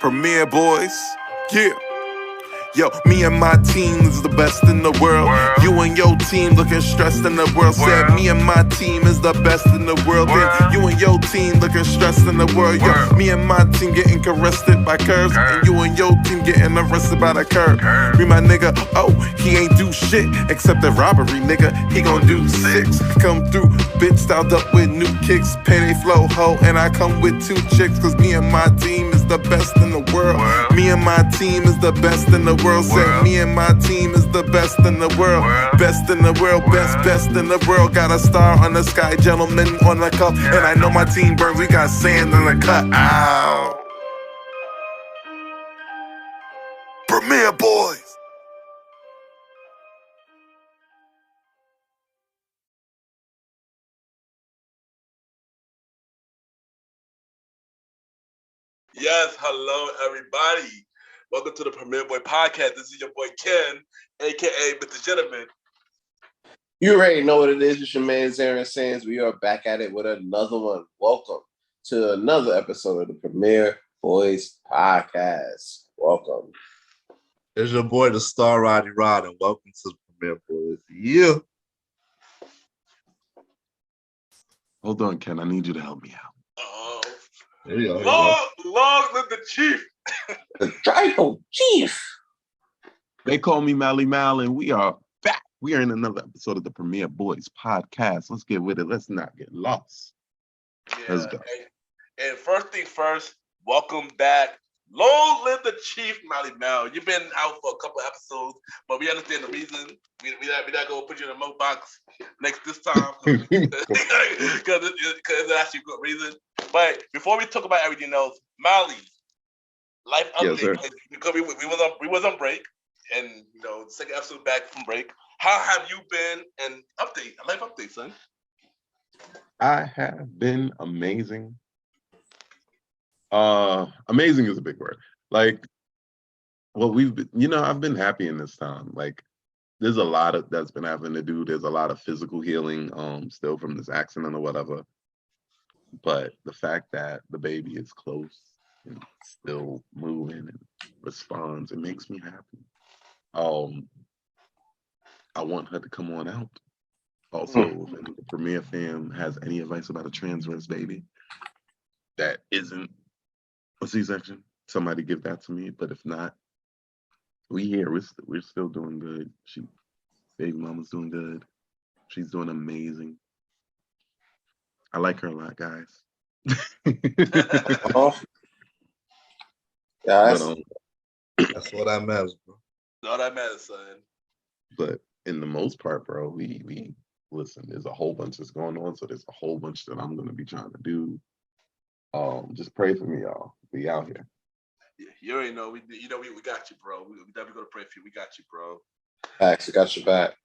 Premier Boyz, yeah. Yo, me and my team is the best in the world. You and your team looking stressed in the world. Said me and my team is the best in the world. Then you and your team looking stressed in the world. Yo, me and my team getting arrested by curves, and you and your team getting arrested by the curb. Me my nigga, oh, he ain't do shit except the robbery, nigga. He gon' do 6. Come through, bitch styled up with new kicks, penny flow ho, and I come with 2 chicks. Cause me and my team is the best in the world. Me and my team is the best in the world. Said me and my team is the best in the world. Best in the world, best in the world. Got a star on the sky, gentleman on the cup. And I know my team burns, we got sand in the cut. Ow. Premier Boyz. Yes, hello everybody. Welcome to the Premier Boy Podcast. This is your boy Ken, aka Mr. Gentleman. You already know what it is. It's your man Zarin Sands. We are back at it with another one. Welcome to another episode of the Premier Boyz Podcast. Welcome. It's your boy, the star Roddy, and welcome to the Premier Boyz. Yeah. Hold on, Ken. I need you to help me out. There you go. Long live the chief. The Tribal Chief. They call me Malimal, and we are back. We are in another episode of the Premier Boyz Podcast. Let's get with it. Let's not get lost. Yeah, Let's go. And first thing first, welcome back. Long live the chief, Malimal. You've been out for a couple episodes, but we understand the reason. We not gonna put you in a mo box this time because it's actually a good reason. But before we talk about everything else, Mali, life update. Yes, because we was on break, and second episode back from break. How have you been? And life update, son. I have been amazing. Amazing is a big word. Like, well, I've been happy in this time. Like, there's a lot of that's been having to do. There's a lot of physical healing, still from this accident or whatever. But the fact that the baby is close and still moving and responds, it makes me happy. I want her to come on out. Also, if any of the Premier fam has any advice about a transverse baby that isn't a C-section, somebody give that to me. But if not, we're still doing good. Baby mama's doing good. She's doing amazing. I like her a lot, guys. Yeah, That's what I matters, bro. All that matters, son. But in the most part, bro, we listen. There's a whole bunch that's going on, so there's a whole bunch that I'm gonna be trying to do. Just pray for me, y'all. We out here. Yeah, you already know. We got you, bro. We definitely gonna pray for you. We got you, bro. Facts, I got your back.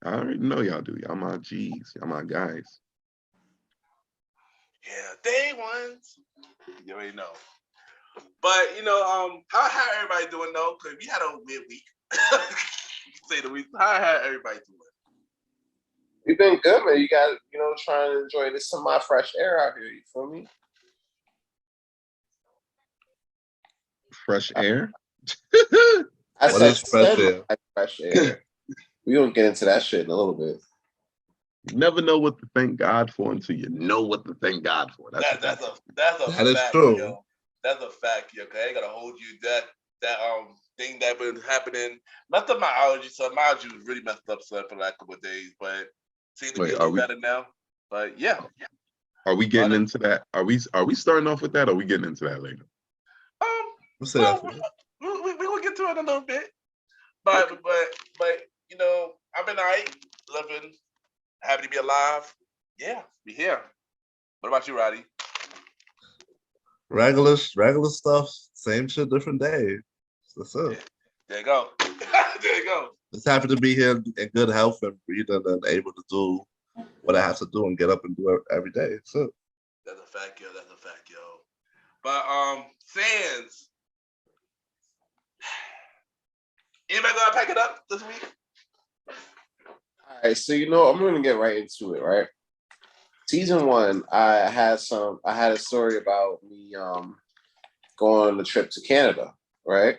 I already know y'all do. Y'all my G's. Y'all my guys. Yeah, day ones. You already know. But how everybody doing though? Cause we had a weird week. Say the week. How everybody doing? We've been good, man. You got trying to enjoy this semi-fresh air out here. You feel me? Fresh air. I What said is fresh air? fresh air. We gonna get into that shit in a little bit. You never know what to thank God for until you know what to thank God for. That's a That fact, is true. yo. That's a fact, yo. Okay, I ain't gotta hold you that thing that been happening. Messed up my allergy, so my allergy was really messed up, son, for like a couple of days. But seems to be a little better now. But yeah. Are we getting into that? Are we starting off with that? Or are we getting into that later? We'll say that for you. We will get to it in a little bit. But I've been alright, living, happy to be alive. Yeah, be here. What about you, Roddy? Regular stuff, same shit, different day. That's it. Yeah. There you go. There you go. Just happy to be here in good health and breathing and able to do what I have to do and get up and do it every day. That's it. That's a fact, yo. But Sands, anybody gonna pack it up this week? All right, so I'm gonna get right into it, right? Season 1, I had a story about me go on the trip to Canada, right?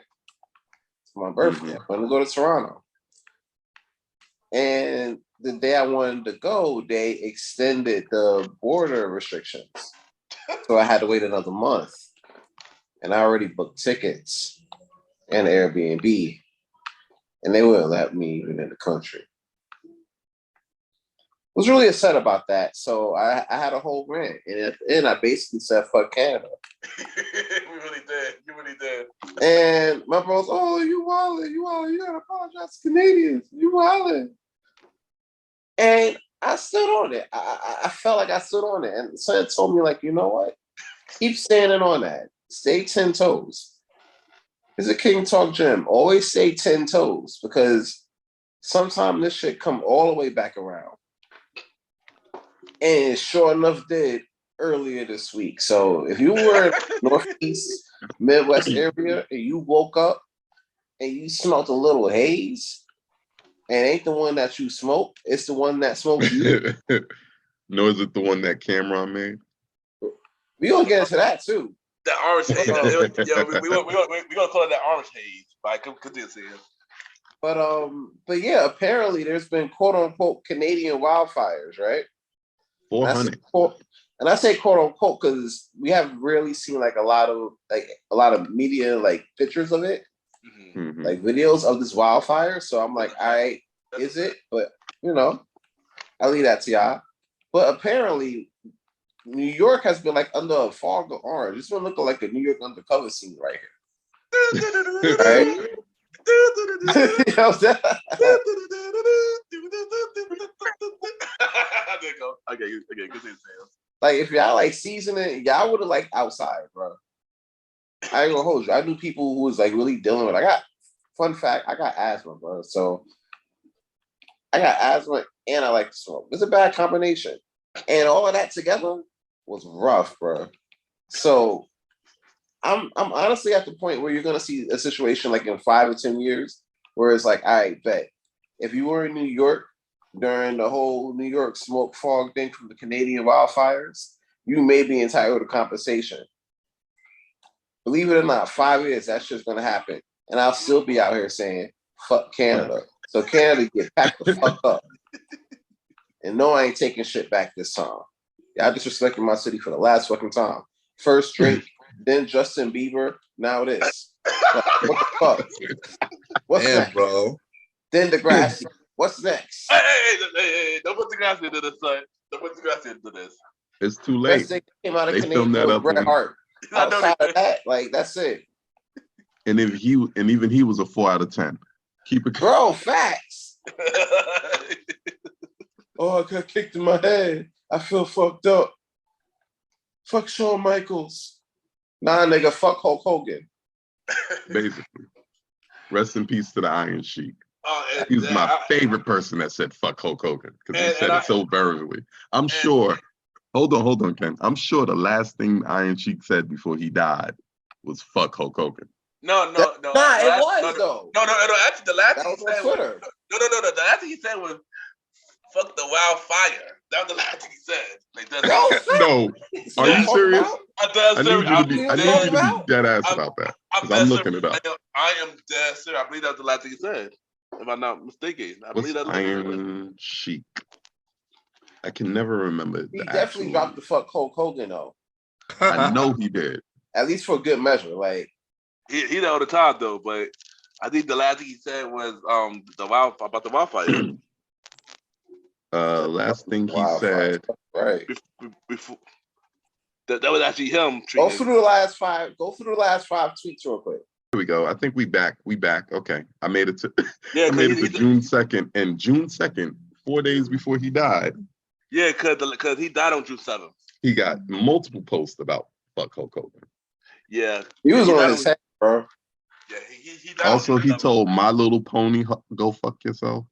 It's my birthday. I'm going to go to Toronto. And the day I wanted to go, they extended the border restrictions. So I had to wait another month. And I already booked tickets and Airbnb. And they wouldn't let me even in the country. I was really upset about that. So I had a whole rant. And at the end, I basically said, fuck Canada. You really did. And my bro's, oh, you wildin', you gotta apologize to Canadians. You wildin'. And I stood on it. I felt like I stood on it. And someone told me, like, you know what? Keep standing on that. Stay 10 toes. It's a King Talk Gym. Always stay 10 toes because sometimes this shit come all the way back around. And sure enough did earlier this week. So if you were in Northeast, Midwest area and you woke up and you smelled a little haze, and it ain't the one that you smoke, it's the one that smoked you. No, is it the one that Cameron made? We gonna get into that too. That orange haze. We're gonna call it that orange haze. Like, continue saying. But yeah, apparently there's been quote unquote Canadian wildfires, right? 400. And I say quote unquote because we have really seen like a lot of media like pictures of it, like videos of this wildfire. So I'm like, all right, is it? But you know, I'll leave that to y'all. But apparently, New York has been like under a fog of orange. It's been looking like a New York undercover scene right here. Right? You know what I'm There you go. Okay, good thing, Sam. Like if y'all like seasoning, y'all would have like outside, bro. I ain't gonna hold you. I knew people who was like really dealing with. Fun fact, I got asthma, bro. So I got asthma and I like to smoke. It's a bad combination, and all of that together was rough, bro. So I'm honestly at the point where you're gonna see a situation like in 5 or 10 years where it's like, all right, bet if you were in New York during the whole New York smoke fog thing from the Canadian wildfires, you may be entitled to compensation. Believe it or not, 5 years, that shit's gonna happen. And I'll still be out here saying, fuck Canada. So Canada get packed the fuck up. And no, I ain't taking shit back this time. Y'all disrespecting my city for the last fucking time. First Drake, then Justin Bieber, now this. Like, what the fuck? What's next? Bro? Then Degrassi. What's next? Hey, don't put Degrassi into this, son. Don't put Degrassi into this. It's too late. Came out of they filmed that up. Bret Hart. Outside of that, like, that's it. And even he was a 4 out of 10. Keep it, bro. Facts. Oh, I got kicked in my head. I feel fucked up. Fuck Shawn Michaels. Nah, nigga, fuck Hulk Hogan. Basically. Rest in peace to the Iron Sheik. He was my favorite person that said fuck Hulk Hogan because he said it so virulently. I'm sure. Hold on, Ken. I'm sure the last thing Iron Sheik said before he died was fuck Hulk Hogan. No. Nah, it was though. No. Actually, the last thing he said was no. The last thing he said was fuck the wildfire. That was the last thing he said. Like, no. Are you serious? I need you to be dead ass about that. I'm looking it up. I am dead serious. I believe that was the last thing he said. If I'm not mistaken. I believe that was Iron Sheik. I can never remember. He definitely dropped the fuck Hulk Hogan though. I know he did. At least for good measure. Like he did all the time though, but I think the last thing he said was about the wildfire. Last thing he said, right before that was actually him. Go through the last 5 tweets real quick. Here we go. I think we back. Okay, I made it to. I made it to June 2nd, and June 2nd, 4 days before he died. Yeah, because he died on June 7th. He got multiple posts about fuck Hulk Hogan. Yeah, he was on his head, bro. Yeah, he died. Also, he told My Little Pony, "Go fuck yourself."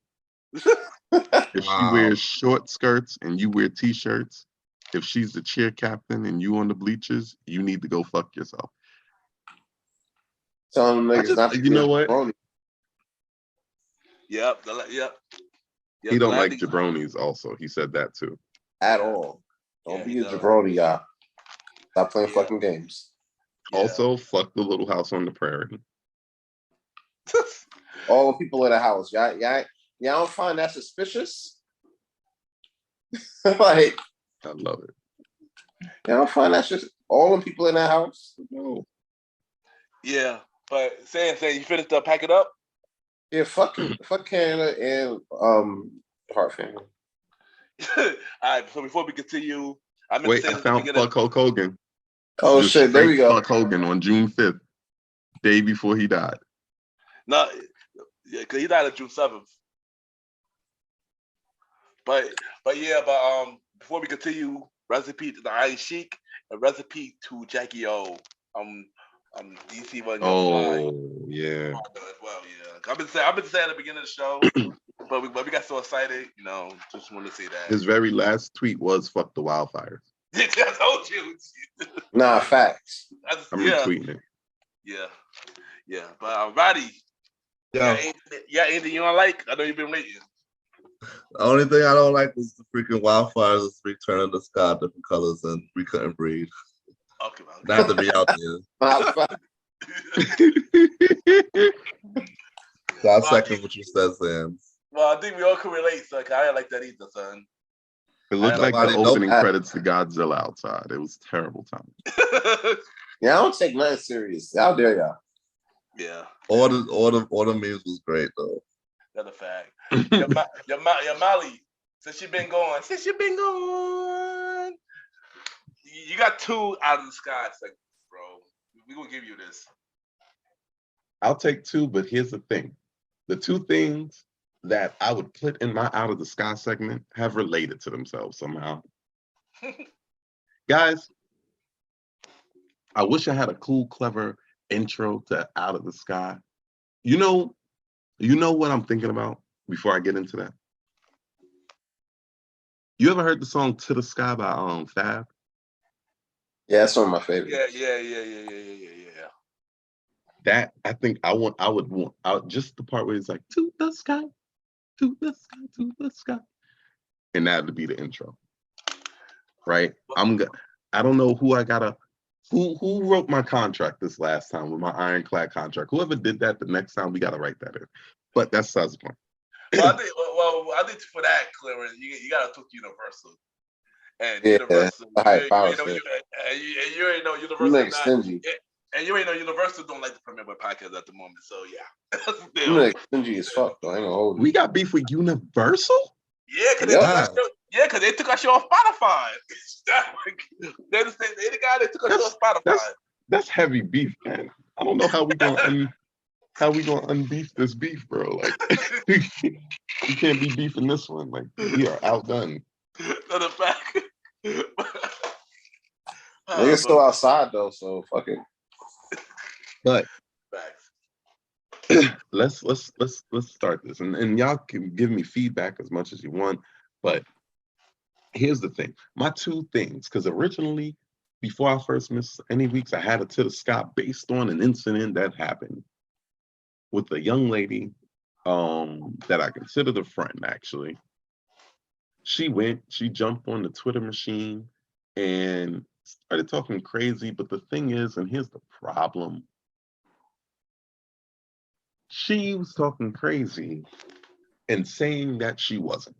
If she wears short skirts and you wear t-shirts, if she's the cheer captain and you on the bleachers, you need to go fuck yourself. Telling them niggas not to. You know what? Yep. He don't like jabronis. Also, he said that too. At all. Don't be a jabroni, y'all. Stop playing fucking games. Also, fuck the Little House on the Prairie. All the people in the house. Y'all don't find that suspicious? Like, I love it. Y'all don't find that just all the people in the house? No. Yeah, but saying you finished up, pack it up. Yeah, fuck Canada and Hart family. All right, so before we continue, I found fuck Hulk Hogan. Oh shit, there we go. Fuck Hogan on June 5th, day before he died. No, yeah, because he died on June 7th. But before we continue, recipe to the Iron Sheik, a recipe to Jackie O. DC wasn't gonna fly. Yeah. As well, yeah. I've been saying at the beginning of the show, but we got so excited, just wanted to say that. His very last tweet was "fuck the wildfires." I told you. Nah, facts. I'm retweeting it. Yeah. But Roddy, yeah, anything you don't like? I know you've been waiting. The only thing I don't like is the freaking wildfires, the freak turning the sky different colors, and we couldn't breathe. Okay, well, not to be out there. So I second what you said, Sam. Well, I think we all can relate, so I didn't like that either, son. It looked like the opening credits to Godzilla outside. It was terrible time. Yeah, I don't take nothing serious. How dare y'all? Yeah. All the memes was great though. That's a fact. Your Molly, since you been gone, you got 2 out of the sky segments, bro. We gonna give you this. I'll take 2, but here's the thing: the 2 things that I would put in my out of the sky segment have related to themselves somehow. Guys, I wish I had a cool, clever intro to Out of the Sky. You know what I'm thinking about before I get into that? You ever heard the song To the Sky by Fab? Yeah, that's one of my favorites. Yeah. That I think I would want just the part where it's like to the sky, to the sky, to the sky. And that would be the intro. Right? I don't know who wrote my contract this last time with my ironclad contract. Whoever did that, the next time we gotta write that in. But that's besides the point. I think for that, Clarence, you gotta talk to Universal. And Universal, you ain't know Universal. And you ain't know Universal don't like the premiere podcast at the moment. So yeah. You like stingy as fuck though. I ain't gonna hold you. We got beef with Universal? Yeah, because they took our show off Spotify. They're the guy that took our show off Spotify. That's heavy beef, man. I don't know how we gonna unbeef this beef, bro. Like you can't be beefing this one. Like we are outdone. That's a fact. Niggas still outside though, so fuck it. But let's start this, and y'all can give me feedback as much as you want. But here's the thing: my 2 things, because originally, before I first missed any weeks, I had it to the sky based on an incident that happened with a young lady that I considered a friend. Actually, she jumped on the Twitter machine and started talking crazy. But the thing is, and here's the problem. She was talking crazy and saying that she wasn't.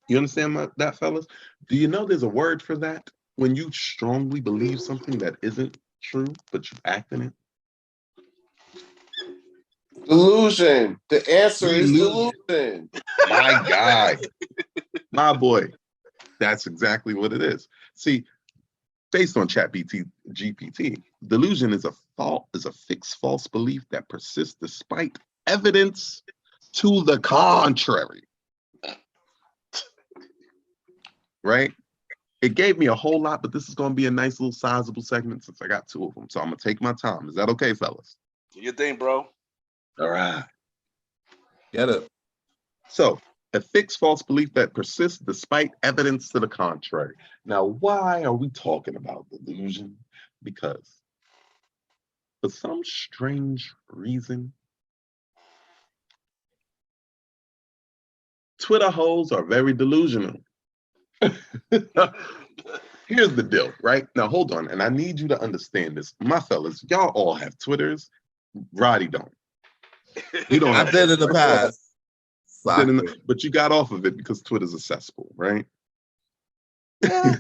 You understand that, fellas? Do you know there's a word for that? When you strongly believe something that isn't true, but you act in it? Delusion. The answer is delusion. My guy. My boy. That's exactly what it is. See, based on GPT, delusion is a fixed false belief that persists despite evidence to the contrary. Right? It gave me a whole lot, but this is going to be a nice little sizable segment since I got 2 of them. So I'm going to take my time. Is that okay, fellas? Do your thing, bro. All right. Get it. So, a fixed false belief that persists despite evidence to the contrary. Now, why are we talking about delusion? Because for some strange reason, Twitter hoes are very delusional. here's the deal, right? Now, hold on. And I need you to understand this. My fellas, y'all all have Twitters. Roddy don't. You don't have I did in the past. But you got off of it because Twitter's a cesspool, right? No,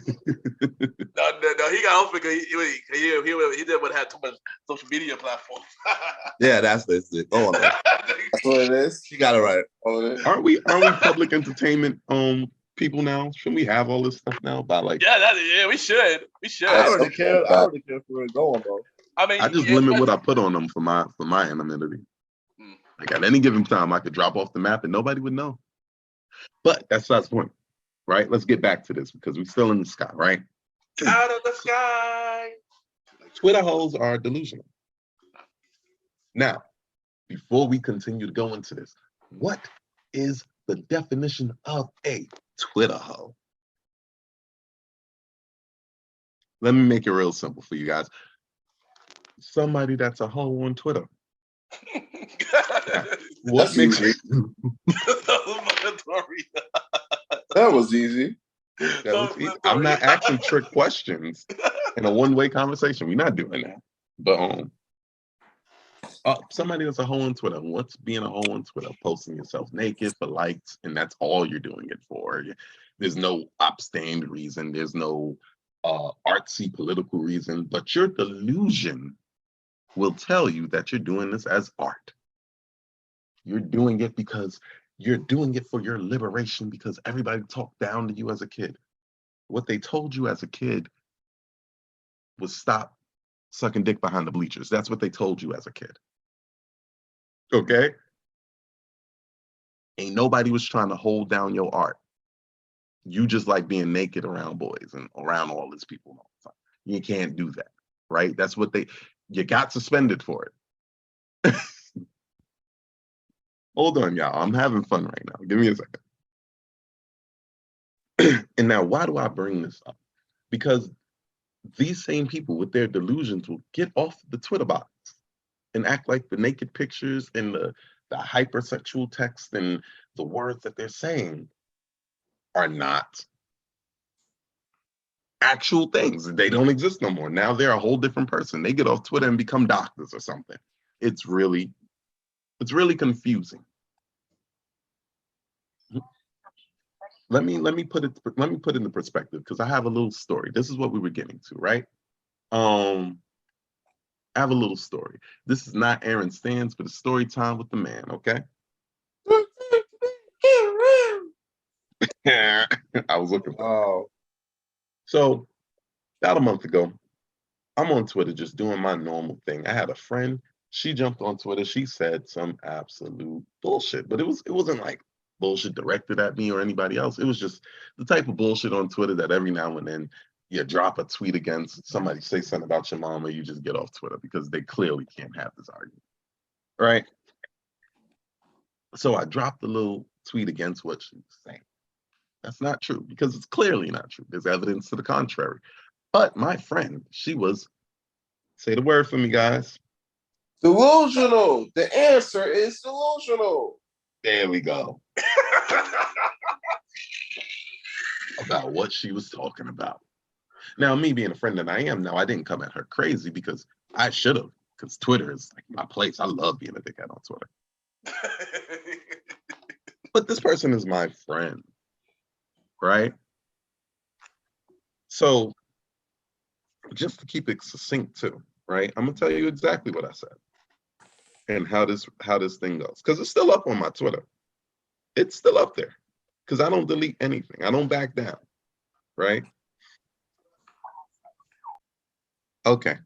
he got off because he didn't have too much social media platforms. Yeah, that's it. Oh, That's what it is. you got it right. Aren't we public entertainment people now? Shouldn't we have all this stuff now? By like, yeah, we should. I don't really care. I don't really care for it going though. I mean, I just limit what I put on them for my anonymity. Like at any given time, I could drop off the map and nobody would know. But that's the point, right? Let's get back to this because we're still in the sky, right? Out of the sky. Twitter hoes are delusional. Now, before we continue to go into this, what is the definition of a Twitter hoe? Let me make it real simple for you guys. Somebody that's a hoe on Twitter. What makes it? That was easy. I'm not asking trick questions in a one-way conversation. We're not doing that. But somebody that's a hoe on Twitter. What's being a hoe on Twitter? Posting yourself naked for likes, and that's all you're doing it for. There's no upstained reason. There's no artsy political reason. But your delusion will tell you that you're doing this as art. You're doing it because you're doing it for your liberation because everybody talked down to you as a kid. What they told you as a kid was stop sucking dick behind the bleachers. That's what they told you as a kid. Okay? Ain't nobody was trying to hold down your art. You just like being naked around boys and around all these people all the time. You can't do that, right? That's what you got suspended for it. Hold on, y'all. I'm having fun right now. Give me a second. And now, why do I bring this up? Because these same people with their delusions will get off the Twitter box and act like the naked pictures and the hypersexual text and the words that they're saying are not actual things. They don't exist no more. Now they're a whole different person. They get off Twitter and become doctors or something. It's really confusing. Let me put it into perspective because I have a little story. This is what we were getting to, right? I have a little story. This is not Aaron Stans, but it's story time with the man, okay? I was looking for So about a month ago, I'm on Twitter just doing my normal thing. I had a friend. She jumped on Twitter. She said some absolute bullshit, but it wasn't like bullshit directed at me or anybody else. It was just the type of bullshit on Twitter that every now and then you drop a tweet against somebody, say something about your mom, or you just get off Twitter because they clearly can't have this argument, right? So I dropped a little tweet against what she was saying. That's not true because it's clearly not true. There's evidence to the contrary. But my friend, she was, say the word for me, guys. Delusional. The answer is delusional. There we go. About what she was talking about. Now, me being a friend that I am now, I didn't come at her crazy because I should have, because Twitter is like my place. I love being a dickhead on Twitter. But this person is my friend, right? So, just to keep it succinct too, right? I'm gonna tell you exactly what I said and how this thing goes, because it's still up on my Twitter. It's still up there because I don't delete anything. I don't back down, right? Okay.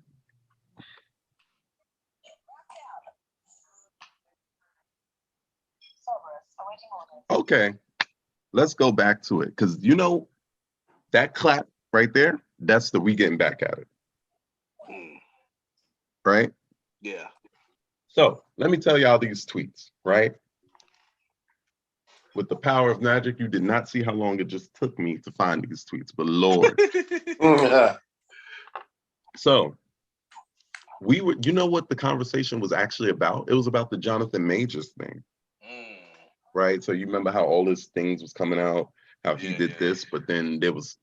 Okay, let's go back to it because you know that clap right there, that's the we getting back at it. Right? Yeah. So let me tell y'all these tweets, right? With the power of magic, you did not see how long it just took me to find these tweets, but Lord. So we were, you know what the conversation was actually about? It was about the Jonathan Majors thing. Right? So you remember how all his things was coming out, how he did this, but then there was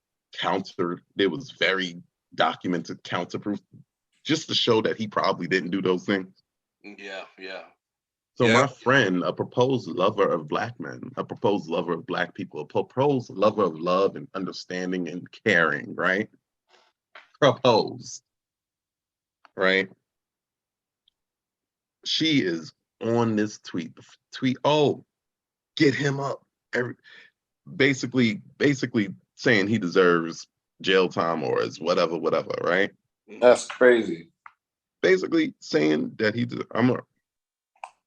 there was very documented counterproof, just to show that he probably didn't do those things. Yeah. So my friend, a proposed lover of black men, a proposed lover of black people, a proposed lover of love and understanding and caring, right? Proposed, right? She is on this tweet, oh, get him up. Basically saying he deserves jail time or is whatever, right? That's crazy. Basically saying that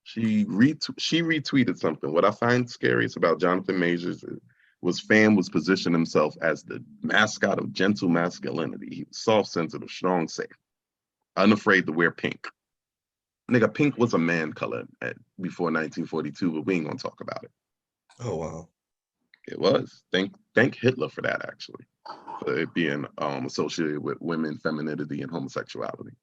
she retweeted something. What I find scariest about Jonathan Majors was Fam was positioning himself as the mascot of gentle masculinity. He was soft, sensitive, strong, safe, unafraid to wear pink. Nigga, pink was a man color before 1942, but we ain't gonna talk about it. Oh wow. It was. Thank Hitler for that, actually, for it being associated with women, femininity, and homosexuality.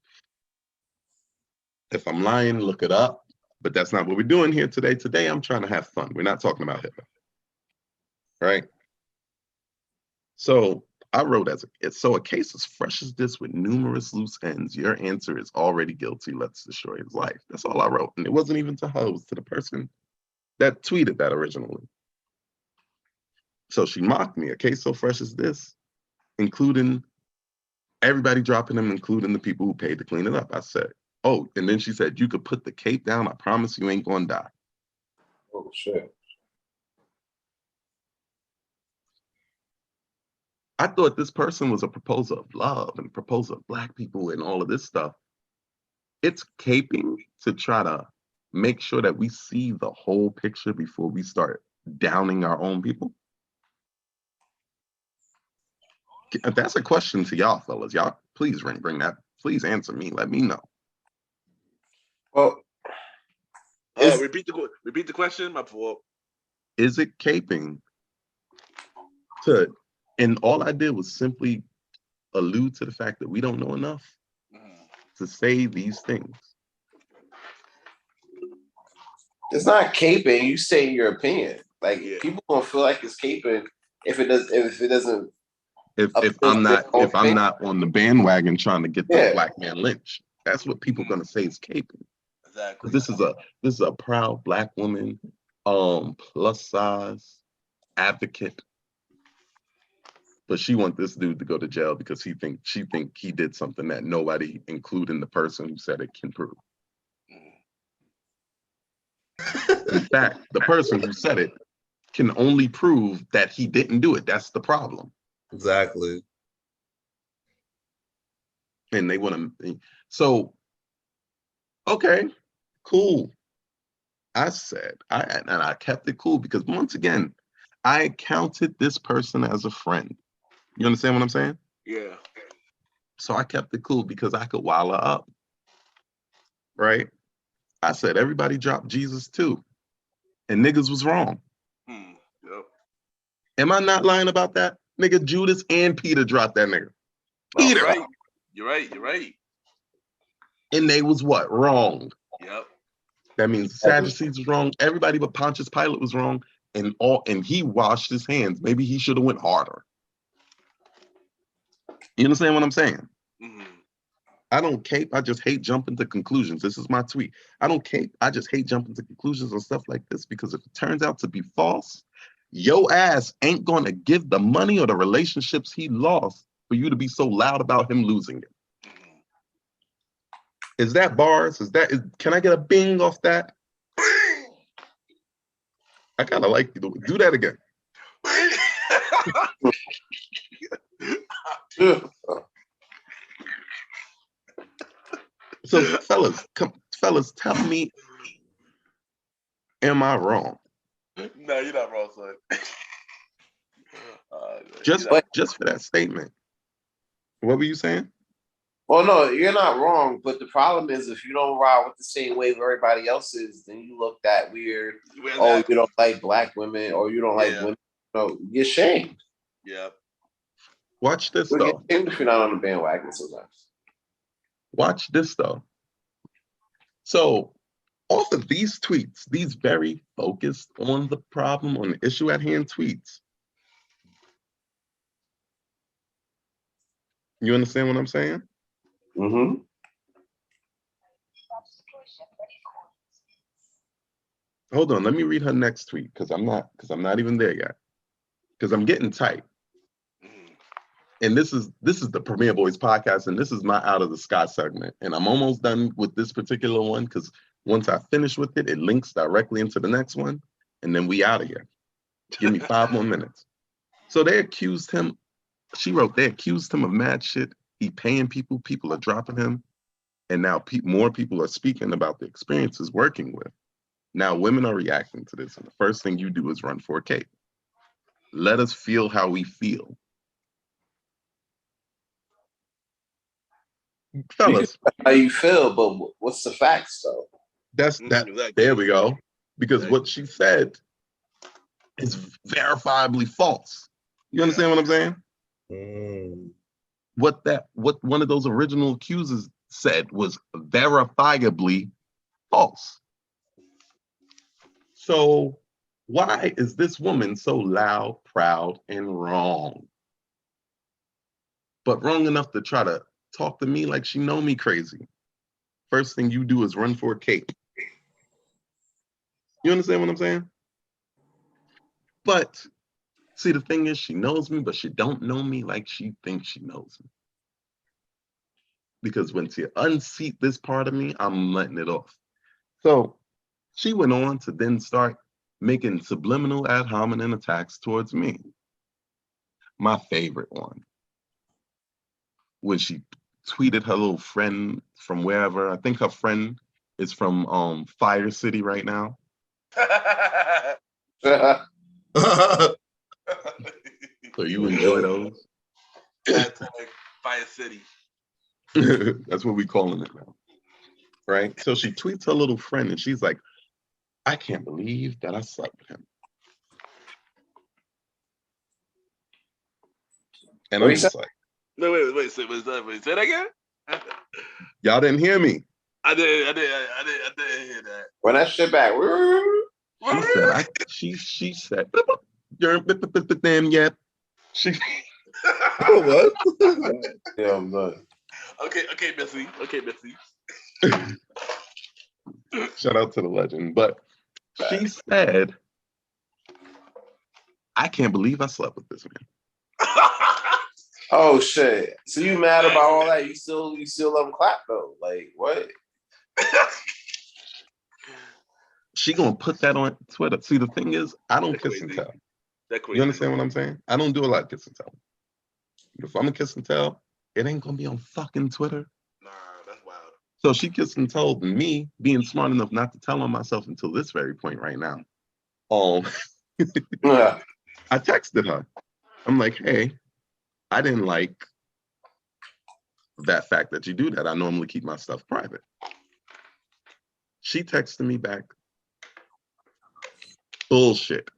If I'm lying, look it up. But that's not what we're doing here today. Today, I'm trying to have fun. We're not talking about Hitler, right? So I wrote so a case as fresh as this with numerous loose ends, your answer is already guilty. Let's destroy his life. That's all I wrote. And it wasn't even to her, it was to the person that tweeted that originally. So she mocked me. A case so fresh as this, including everybody dropping them, including the people who paid to clean it up. I said, oh, and then she said, you could put the cape down. I promise you ain't gonna die. Oh, shit. I thought this person was a proposer of love and a proposer of black people and all of this stuff. It's caping to try to make sure that we see the whole picture before we start downing our own people. That's a question to y'all, fellas. Y'all, please bring that. Please answer me. Let me know. Well, repeat the question, my fault. Is it caping to? And all I did was simply allude to the fact that we don't know enough to say these things. It's not caping. You say your opinion. Like people gonna feel like it's caping if I'm not on the bandwagon trying to get the black man lynched. That's what people are gonna say is caping. Exactly. This is a proud black woman, plus size advocate. But she wants this dude to go to jail because she think he did something that nobody, including the person who said it, can prove. In fact, the person who said it can only prove that he didn't do it. That's the problem. Exactly. And they want to. So, okay, cool. I said, I kept it cool because once again, I counted this person as a friend. You understand what I'm saying? Yeah. So I kept it cool because I could wile her up. Right? I said, everybody dropped Jesus too. And niggas was wrong. Yep. Am I not lying about that? Nigga, Judas and Peter dropped that nigga. Peter. Right. You're right. And they was what? Wrong. Yep. That means the Sadducees was wrong. Everybody but Pontius Pilate was wrong. And he washed his hands. Maybe he should have went harder. You understand what I'm saying? Mm-hmm. I don't cape. I just hate jumping to conclusions. This is my tweet. I don't cape. I just hate jumping to conclusions on stuff like this because if it turns out to be false, your ass ain't going to give the money or the relationships he lost for you to be so loud about him losing it. Mm-hmm. Is that bars? Can I get a bing off that? I kind of like you. Do that again. So, fellas, tell me, am I wrong? No, you're not wrong, son. Just for that statement. What were you saying? Well, no, you're not wrong. But the problem is, if you don't ride with the same wave everybody else is, then you look that weird. Oh, you don't like black women, or you don't like women. No, you're shamed. Yeah. Watch this, though. though. If you're not on the bandwagon sometimes. Watch this, though. So, off of these tweets, these very focused on the problem, on the issue at hand tweets, You understand what I'm saying? Mm-hmm. Hold on, let me read her next tweet because I'm not even there yet. Because I'm getting tight. And this is the Premier Boyz podcast, and this is my out of the sky segment. And I'm almost done with this particular one because once I finish with it, it links directly into the next one, and then we out of here. Give me 5 more minutes. So they accused him. She wrote they accused him of mad shit. He paying people. People are dropping him, and now more people are speaking about the experiences working with. Now women are reacting to this, and the first thing you do is run for a cape. Let us feel how we feel. Fellas, how you feel, but what's the facts though? That's that. There we go. Because what she said is verifiably false. You understand what I'm saying? What one of those original accusers said was verifiably false. So why is this woman so loud, proud, and wrong? But wrong enough to try to talk to me like she know me crazy. First thing you do is run for a cape. You understand what I'm saying? But see, the thing is, she knows me, but she don't know me like she thinks she knows me. Because when she unseat this part of me, I'm letting it off. So she went on to then start making subliminal ad hominem attacks towards me. My favorite one, when she tweeted her little friend from wherever. I think her friend is from Fire City right now. So you enjoy those? Fire City. That's what we calling it now. Right? So she tweets her little friend and she's like, I can't believe that I slept with him. And I'm just like, wait, say that again? Y'all didn't hear me. I didn't hear that. Run that shit back. She said, you're damn yet. She what? Yeah, I'm done. Okay, Missy. Shout out to the legend. But she said, I can't believe I slept with this man. Oh shit. So you mad about all that? You still let him clap though? Like what? She gonna put that on Twitter. See, the thing is, I don't kiss and tell. You understand what I'm saying? I don't do a lot of kiss and tell. If I'm a kiss and tell, it ain't gonna be on fucking Twitter. Nah, that's wild. So she kissed and told me, being smart enough not to tell on myself until this very point right now. I texted her. I'm like, hey, I didn't like that fact that you do that. I normally keep my stuff private. She texted me back, bullshit.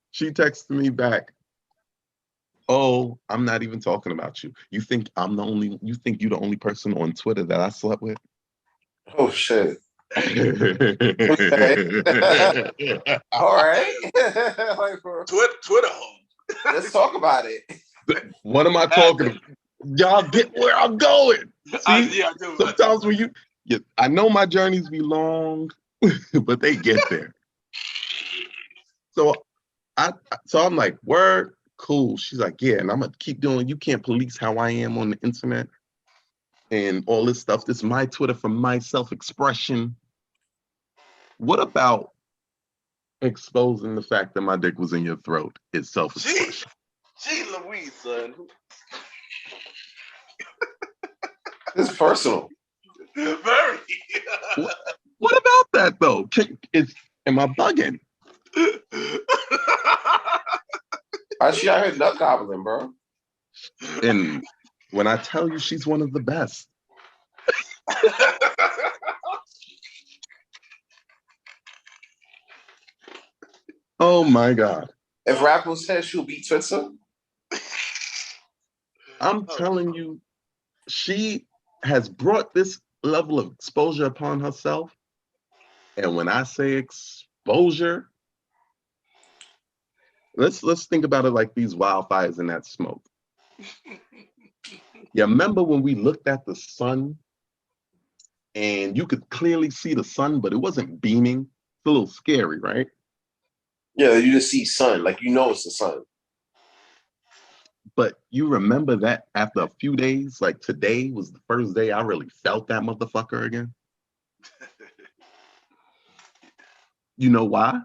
She texted me back, oh, I'm not even talking about you. You think you're the only person on Twitter that I slept with? Oh shit. All right. Like, Twitter home. Let's talk about it. What am I talking about? Y'all get where I'm going. See, I do. Sometimes when I know my journeys be long, but they get there. So I'm like, word, cool. She's like, yeah, and I'm gonna keep doing. You can't police how I am on the internet and all this stuff. This is my Twitter for my self-expression. What about exposing the fact that my dick was in your throat? It's self-expression. Gee Louise, son. It's personal. Very. What about that though? Am I bugging? She out here nut gobbling, bro. And when I tell you she's one of the best. Oh my God. If Rapper says she'll beat Twitter. I'm telling you, she has brought this level of exposure upon herself. And when I say exposure, let's think about it like these wildfires and that smoke. You remember when we looked at the sun and you could clearly see the sun, but it wasn't beaming? It's a little scary, right? Yeah, you just see sun, like you know it's the sun. But you remember that after a few days, like today was the first day I really felt that motherfucker again. You know why?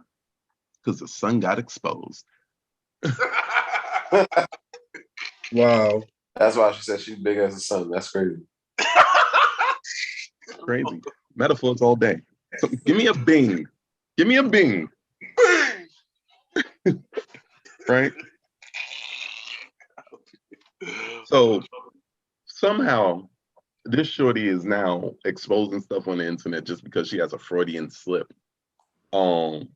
Because the sun got exposed. Wow. That's why she said she's big as the sun. That's crazy. Crazy. Metaphors all day. So give me a bing. Give me a bing. Right? So somehow this shorty is now exposing stuff on the internet just because she has a Freudian slip. I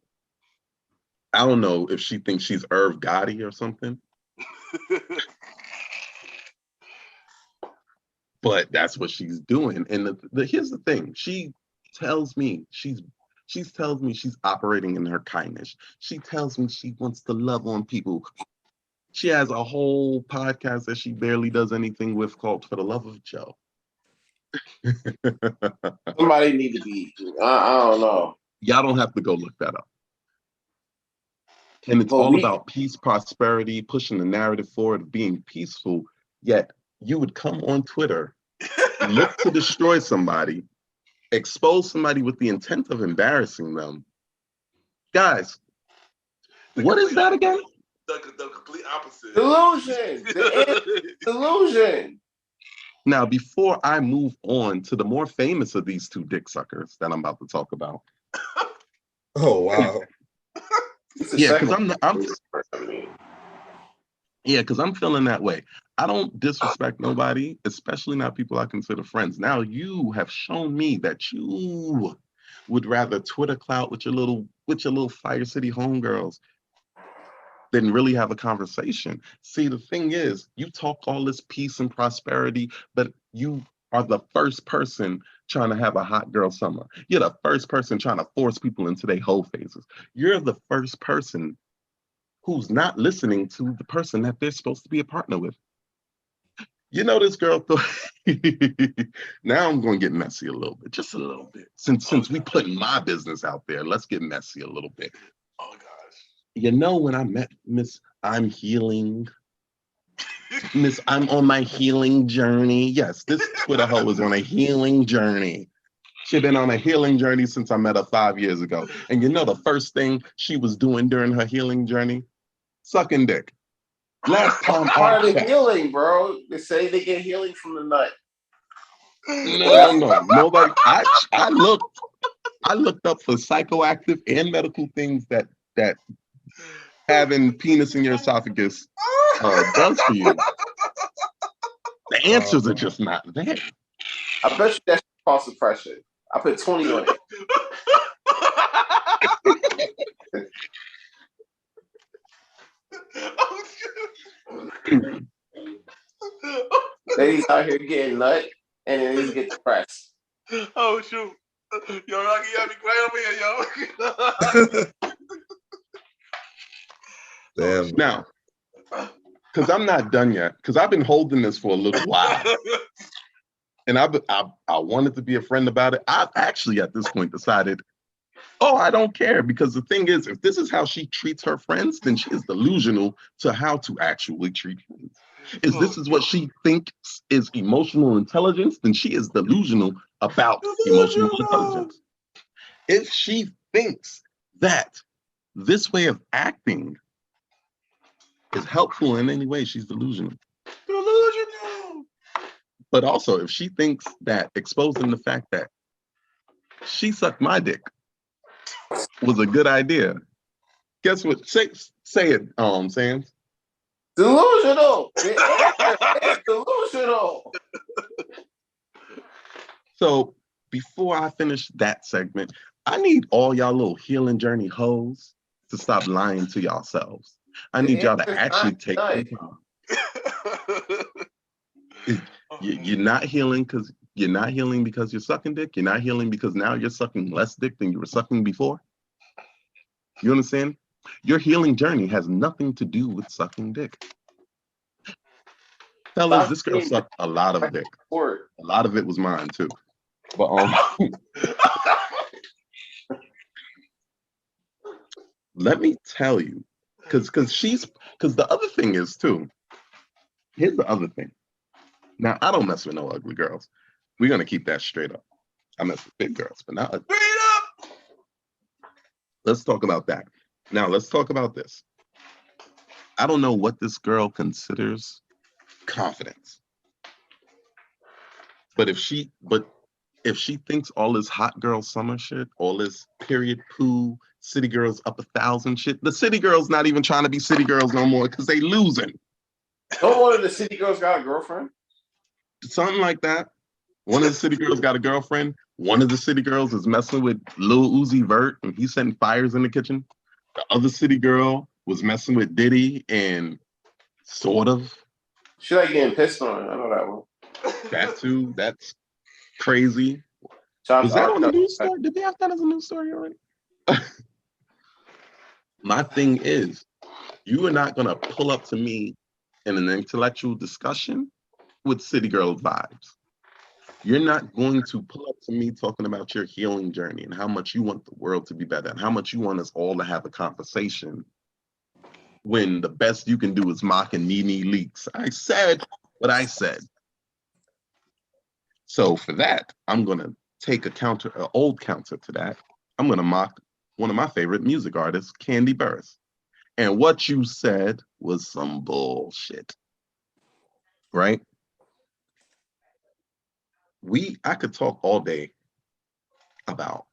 don't know if she thinks she's Irv Gotti or something. But that's what she's doing. And here's the thing. She tells me she's operating in her kindness. She tells me she wants to love on people. She has a whole podcast that she barely does anything with called For the Love of Joe. Somebody need to be, I don't know. Y'all don't have to go look that up. And it's all about peace, prosperity, pushing the narrative forward, being peaceful. Yet you would come on Twitter, look to destroy somebody, expose somebody with the intent of embarrassing them. Guys, what is that again? The complete opposite. Delusion. Delusion. Now, before I move on to the more famous of these two dick suckers that I'm about to talk about. Oh, wow. Yeah, because I'm feeling that way. I don't disrespect nobody, especially not people I consider friends. Now, you have shown me that you would rather Twitter clout with your little Fire City homegirls than really have a conversation. See, the thing is, you talk all this peace and prosperity, but you are the first person trying to have a hot girl summer. You're the first person trying to force people into their whole phases. You're the first person who's not listening to the person that they're supposed to be a partner with. You know, this girl thought, now I'm going to get messy a little bit, just a little bit. Since we putting my business out there, let's get messy a little bit. Oh, gosh. You know, when I met Miss I'm Healing, Miss I'm on my healing journey. Yes, this Twitter hoe is on a healing journey. She's been on a healing journey since I met her 5 years ago. And you know the first thing she was doing during her healing journey? Sucking dick. Last time part of the healing, bro. They say they get healing from the nut. No. Nobody. I looked up for psychoactive and medical things that having penis in your esophagus does for you. The answers are just not there. I bet you that's false suppression. I put 20 on it. Ladies out here getting nut and then these get depressed. Oh shoot. Yo, Rocky, you got me quiet over here, yo. Damn. Now, because I'm not done yet, because I've been holding this for a little while. And I wanted to be a friend about it. I've actually at this point decided, I don't care, because the thing is, if this is how she treats her friends, then she is delusional to how to actually treat friends. If this is what she thinks is emotional intelligence, then she is delusional about emotional intelligence. If she thinks that this way of acting is helpful in any way, she's delusional. Delusional. But also, if she thinks that exposing the fact that she sucked my dick was a good idea, guess what? Say it, Sam. Delusional. It's delusional. So before I finish that segment, I need all y'all little healing journey hoes to stop lying to yourselves. I need y'all to actually take some time. You're not healing because you're sucking dick. You're not healing because now you're sucking less dick than you were sucking before. You understand? Your healing journey has nothing to do with sucking dick. fellas, this girl sucked a lot of dick. A lot of it was mine too. But let me tell you, because the other thing is too. Here's the other thing. Now I don't mess with no ugly girls. We're gonna keep that straight up. I mess with big girls, but not straight up. Let's talk about that. Now let's talk about this. I don't know what this girl considers confidence. But if she thinks all this hot girl summer shit, all this period poo, city girls up 1,000 shit, the city girls not even trying to be city girls no more because they losing. Don't one of the city girls got a girlfriend? Something like that. One of the city girls got a girlfriend. One of the city girls is messing with Lil Uzi Vert and he's setting fires in the kitchen. The other city girl was messing with Diddy and sort of. She like getting pissed on. I know that one. That too. That's crazy. Was that on the news story? Did they have that as a news story already? My thing is, you are not gonna pull up to me in an intellectual discussion with city girl vibes. You're not going to pull up to me talking about your healing journey and how much you want the world to be better and how much you want us all to have a conversation when the best you can do is mock and knee leaks. I said what I said. So for that, I'm going to take an old counter to that. I'm going to mock one of my favorite music artists, Candy Burris. And what you said was some bullshit. Right? I could talk all day about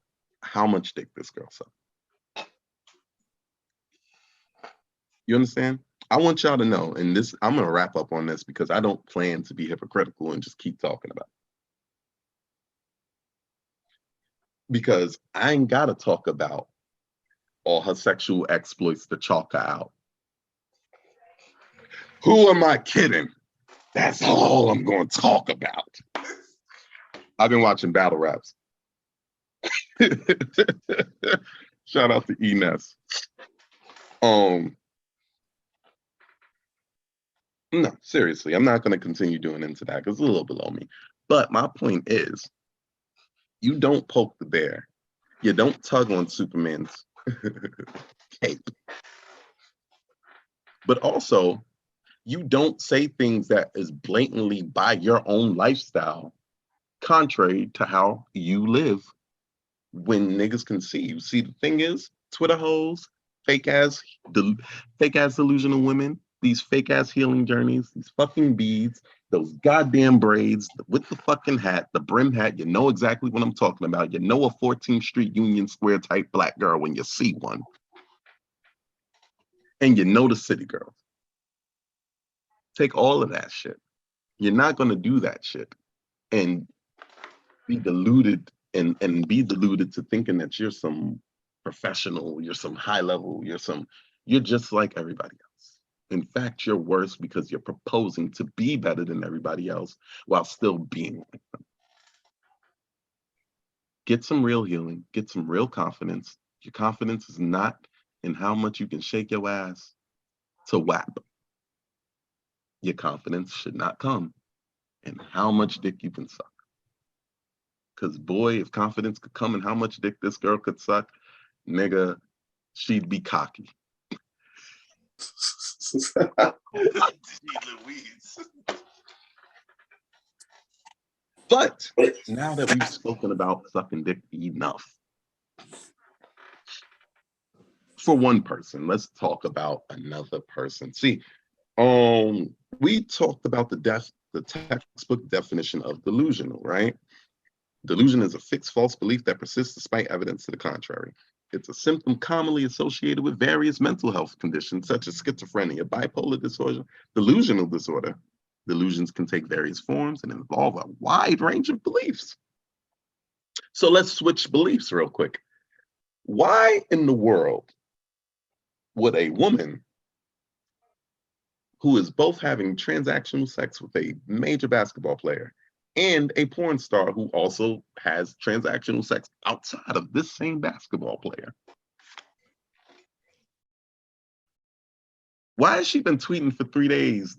how much dick this girl sucked. You understand? I want y'all to know, and this, I'm gonna wrap up on this because I don't plan to be hypocritical and just keep talking about it. Because I ain't gotta talk about all her sexual exploits to chalk her out. Who am I kidding? That's all I'm gonna talk about. I've been watching battle raps. Shout out to Ines. No, seriously, I'm not going to continue doing into that because it's a little below me. But my point is, you don't poke the bear. You don't tug on Superman's cape. But also, you don't say things that is blatantly by your own lifestyle, contrary to how you live when niggas can see you. See, the thing is, Twitter hoes, fake ass delusional women, these fake ass healing journeys, these fucking beads, those goddamn braids with the fucking hat, the brim hat, you know exactly what I'm talking about. You know a 14th Street Union Square type black girl when you see one. And you know the city girl. Take all of that shit. You're not going to do that shit and be deluded and be deluded to thinking that you're some professional, you're some high level, you're just like everybody else. In fact, you're worse because you're proposing to be better than everybody else while still being like them. Get some real healing, get some real confidence. Your confidence is not in how much you can shake your ass to whap. Your confidence should not come in how much dick you can suck. Because boy, if confidence could come in how much dick this girl could suck, nigga, she'd be cocky. But now that we've spoken about sucking dick enough, for one person, let's talk about another person. See, we talked about the textbook definition of delusional, right? Delusion is a fixed false belief that persists despite evidence to the contrary. It's a symptom commonly associated with various mental health conditions such as schizophrenia, bipolar disorder, delusional disorder. Delusions can take various forms and involve a wide range of beliefs. So let's switch beliefs real quick. Why in the world would a woman who is both having transactional sex with a major basketball player and a porn star who also has transactional sex outside of this same basketball player, why has she been tweeting for 3 days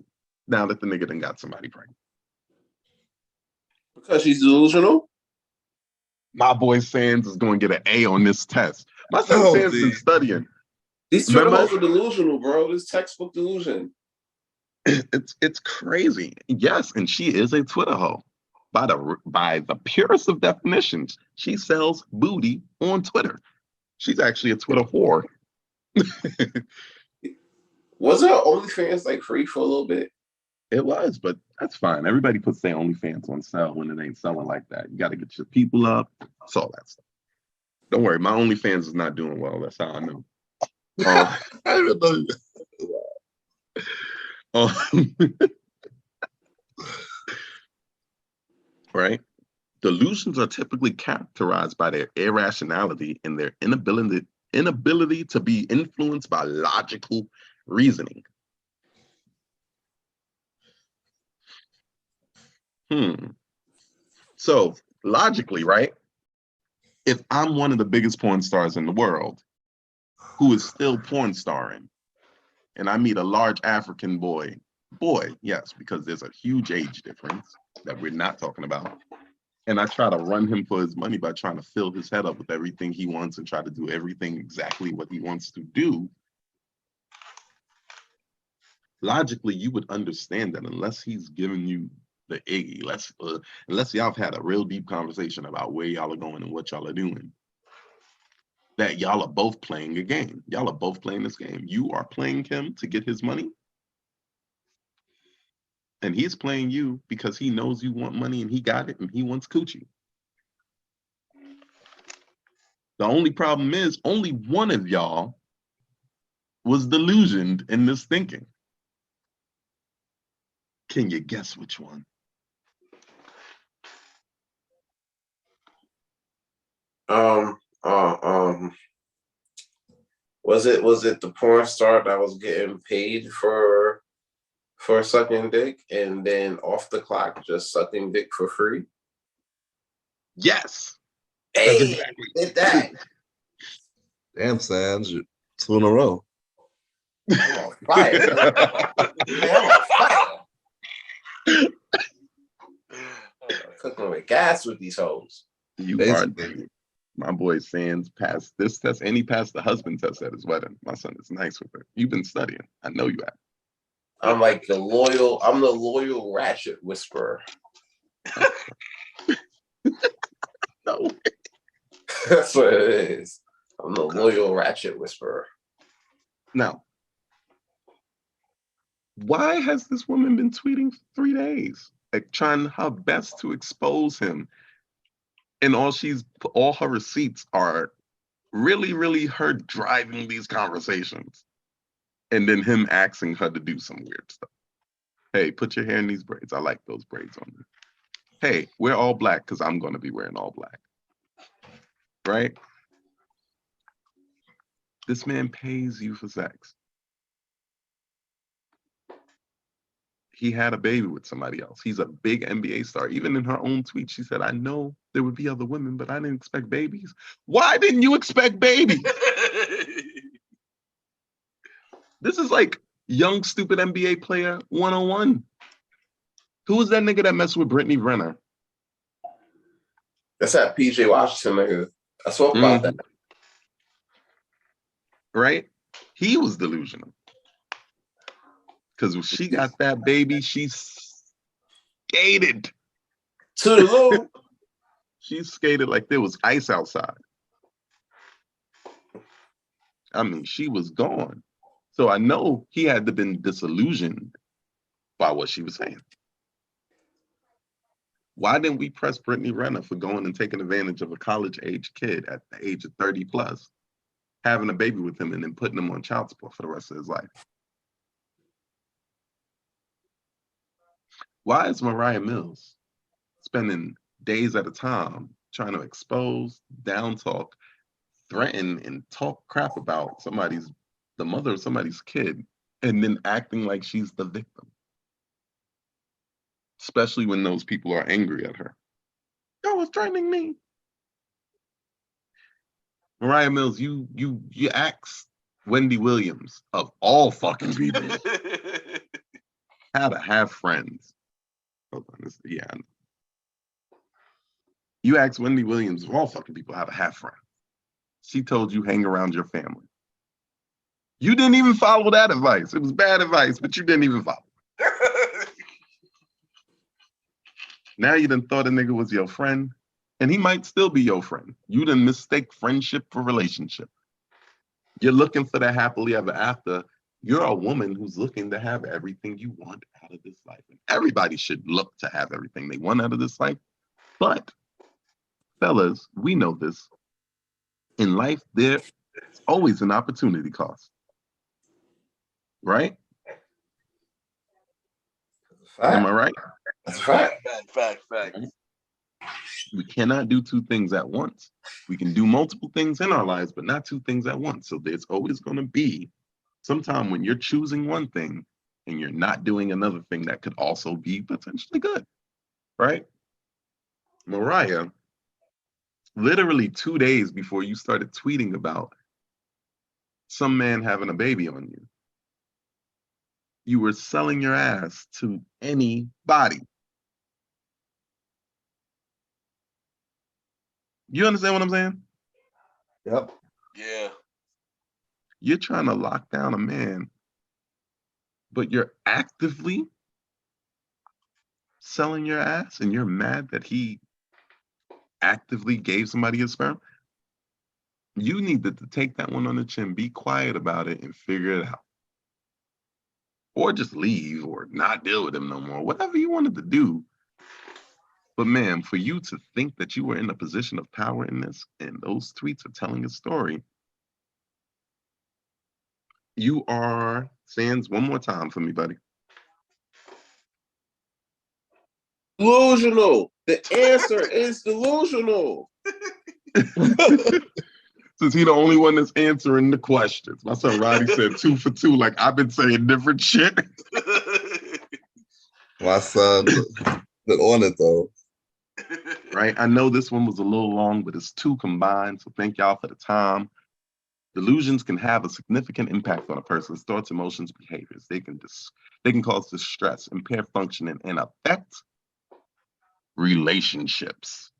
now that the nigga done got somebody pregnant? Because she's delusional? My boy Sands is going to get an A on this test. My son Sands been studying. These Twitter hoes are delusional, bro. This textbook delusion. It's crazy. Yes, and she is a Twitter hoe. By the purest of definitions, she sells booty on Twitter. She's actually a Twitter whore. Was her OnlyFans like free for a little bit? It was, but that's fine. Everybody puts their OnlyFans on sale when it ain't selling like that. You got to get your people up. It's all that stuff. Don't worry, my OnlyFans is not doing well. That's how I know. I even know. Right? Delusions are typically characterized by their irrationality and their inability to be influenced by logical reasoning. So logically, right? If I'm one of the biggest porn stars in the world, who is still porn starring, and I meet a large African boy, yes, because there's a huge age difference that we're not talking about, and I try to run him for his money by trying to fill his head up with everything he wants and try to do everything exactly what he wants to do, logically, you would understand that unless he's giving you the Iggy, unless y'all have had a real deep conversation about where y'all are going and what y'all are doing, that y'all are both playing a game. Y'all are both playing this game. You are playing him to get his money, and he's playing you because he knows you want money and he got it and he wants coochie. The only problem is only one of y'all was delusioned in this thinking. Can you guess which one? Was it the porn star that was getting paid for sucking dick and then off the clock just sucking dick for free? Yes. Hey, exactly. Did that. Damn, Sands, 2 in a row. I'm on fire. I'm on fire. Cooking with gas with these hoes. You basically are. My boy Sands passed this test, and he passed the husband test at his wedding. My son is nice with her. You've been studying. I know you have. I'm the loyal ratchet whisperer. No. That's what it is. I'm the loyal ratchet whisperer. Now, why has this woman been tweeting for 3 days? Like trying her best to expose him. And all her receipts are really, really her driving these conversations. And then him asking her to do some weird stuff. Hey, put your hair in these braids. I like those braids on you. Hey, wear all black because I'm going to be wearing all black. Right? This man pays you for sex. He had a baby with somebody else. He's a big NBA star. Even in her own tweet, she said, I know there would be other women, but I didn't expect babies. Why didn't you expect babies? This is like young, stupid NBA player 101. Who was that nigga that messed with Brittany Renner? That's that PJ Washington nigga. I spoke about that. Right? He was delusional. Because when she got that baby, she skated. To the loop. She skated like there was ice outside. I mean, she was gone. So I know he had to been disillusioned by what she was saying. Why didn't we press Brittany Renner for going and taking advantage of a college-age kid at the age of 30 plus, having a baby with him and then putting him on child support for the rest of his life? Why is Mariah Mills spending days at a time trying to expose, down talk, threaten, and talk crap about the mother of somebody's kid, and then acting like she's the victim? Especially when those people are angry at her. Y'all was threatening me. Mariah Mills, you asked Wendy Williams, of all fucking people, how to have friends. Hold on, yeah. You ask Wendy Williams of all fucking people how to have friends. She told you hang around your family. You didn't even follow that advice. It was bad advice, but you didn't even follow. Now you done thought a nigga was your friend, and he might still be your friend. You done mistake friendship for relationship. You're looking for the happily ever after. You're a woman who's looking to have everything you want out of this life. And everybody should look to have everything they want out of this life. But, fellas, we know this. In life, there's always an opportunity cost. Right? Am I right? That's a fact. Fact. We cannot do two things at once. We can do multiple things in our lives, but not two things at once. So there's always going to be some time when you're choosing one thing and you're not doing another thing that could also be potentially good, right? Mariah, literally 2 days before you started tweeting about some man having a baby on you, you were selling your ass to anybody. You understand what I'm saying? Yep. Yeah. You're trying to lock down a man, but you're actively selling your ass and you're mad that he actively gave somebody his sperm. You needed to take that one on the chin, be quiet about it, and figure it out. Or just leave or not deal with him no more. Whatever you wanted to do. But man, for you to think that you were in a position of power in this, and those tweets are telling a story, you are, Sands, one more time for me, buddy. Delusional. The answer is delusional. Since he's the only one that's answering the questions. My son Roddy said 2 for 2, like I've been saying different shit. My son, been on it though. Right? I know this one was a little long, but it's 2 combined. So thank y'all for the time. Delusions can have a significant impact on a person's thoughts, emotions, behaviors. They can cause distress, impair functioning, and affect relationships.